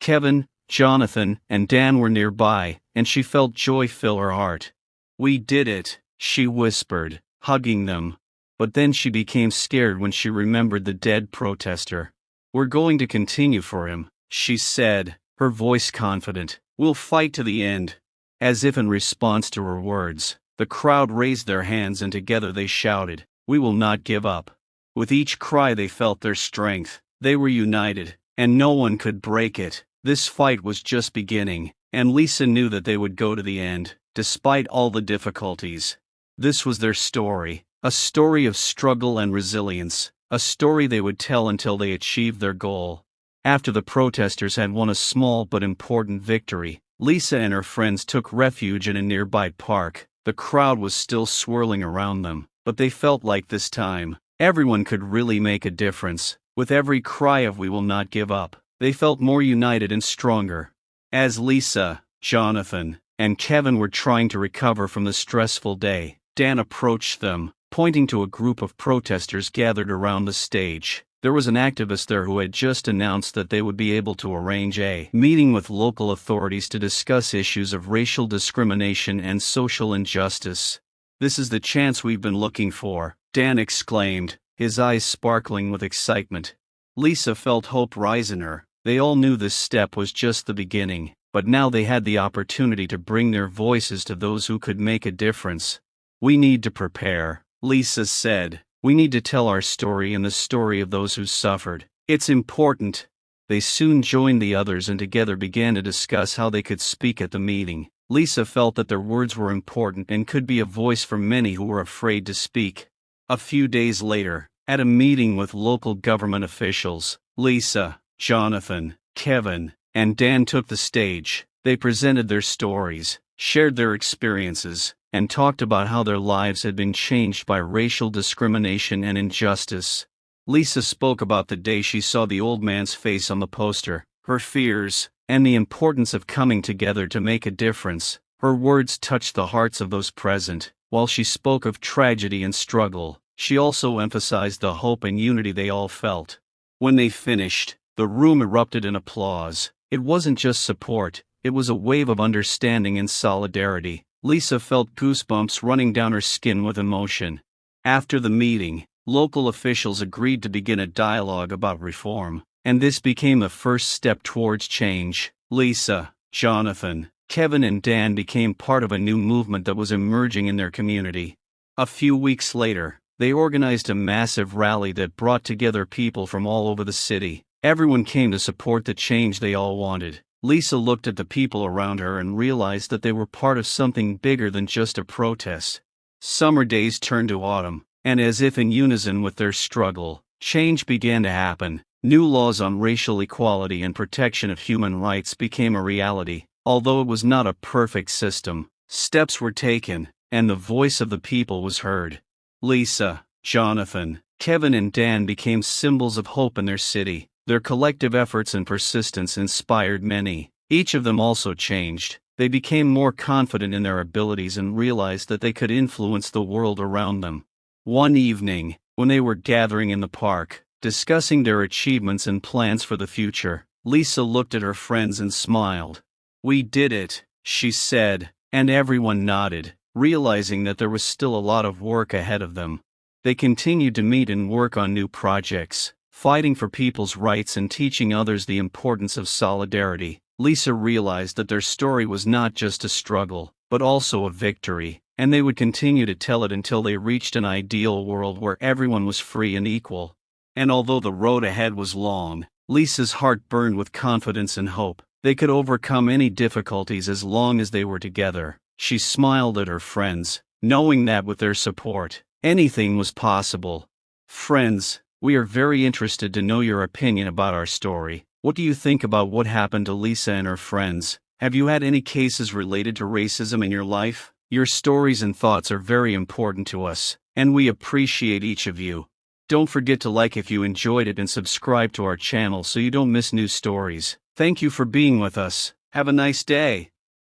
Kevin, Jonathan, and Dan were nearby, and she felt joy fill her heart. "We did it," she whispered, hugging them. But then she became scared when she remembered the dead protester. "We're going to continue for him," she said, her voice confident. "We'll fight to the end." As if in response to her words, the crowd raised their hands and together they shouted, "We will not give up." With each cry they felt their strength. They were united, and no one could break it. This fight was just beginning, and Lisa knew that they would go to the end, despite all the difficulties. This was their story, a story of struggle and resilience, a story they would tell until they achieved their goal. After the protesters had won a small but important victory, Lisa and her friends took refuge in a nearby park. The crowd was still swirling around them, but they felt like this time, everyone could really make a difference. With every cry of "We will not give up," they felt more united and stronger. As Lisa, Jonathan, and Kevin were trying to recover from the stressful day, Dan approached them, pointing to a group of protesters gathered around the stage. There was an activist there who had just announced that they would be able to arrange a meeting with local authorities to discuss issues of racial discrimination and social injustice. "This is the chance we've been looking for," Dan exclaimed, his eyes sparkling with excitement. Lisa felt hope rise in her. They all knew this step was just the beginning, but now they had the opportunity to bring their voices to those who could make a difference. "We need to prepare," Lisa said. We need to tell our story and the story of those who suffered. It's important." They soon joined the others and together began to discuss how they could speak at the meeting. Lisa felt that their words were important and could be a voice for many who were afraid to speak. A few days later, at a meeting with local government officials, Lisa, Jonathan, Kevin, and Dan took the stage. They presented their stories, shared their experiences, and talked about how their lives had been changed by racial discrimination and injustice. Lisa spoke about the day she saw the old man's face on the poster, her fears, and the importance of coming together to make a difference. Her words touched the hearts of those present. While she spoke of tragedy and struggle, she also emphasized the hope and unity they all felt. When they finished, the room erupted in applause. It wasn't just support, it was a wave of understanding and solidarity. Lisa felt goosebumps running down her skin with emotion. After the meeting, local officials agreed to begin a dialogue about reform, and this became the first step towards change. Lisa, Jonathan, Kevin and Dan became part of a new movement that was emerging in their community. A few weeks later, they organized a massive rally that brought together people from all over the city. Everyone came to support the change they all wanted. Lisa looked at the people around her and realized that they were part of something bigger than just a protest. Summer days turned to autumn, and as if in unison with their struggle, change began to happen. New laws on racial equality and protection of human rights became a reality. Although it was not a perfect system, steps were taken, and the voice of the people was heard. Lisa, Jonathan, Kevin and Dan became symbols of hope in their city. Their collective efforts and persistence inspired many. Each of them also changed. They became more confident in their abilities and realized that they could influence the world around them. One evening, when they were gathering in the park, discussing their achievements and plans for the future, Lisa looked at her friends and smiled. "We did it," she said, and everyone nodded, realizing that there was still a lot of work ahead of them. They continued to meet and work on new projects, fighting for people's rights and teaching others the importance of solidarity. Lisa realized that their story was not just a struggle, but also a victory, and they would continue to tell it until they reached an ideal world where everyone was free and equal. And although the road ahead was long, Lisa's heart burned with confidence and hope. They could overcome any difficulties as long as they were together. She smiled at her friends, knowing that with their support, anything was possible. Friends, we are very interested to know your opinion about our story. What do you think about what happened to Lisa and her friends? Have you had any cases related to racism in your life? Your stories and thoughts are very important to us, and we appreciate each of you. Don't forget to like if you enjoyed it and subscribe to our channel so you don't miss new stories. Thank you for being with us. Have a nice day.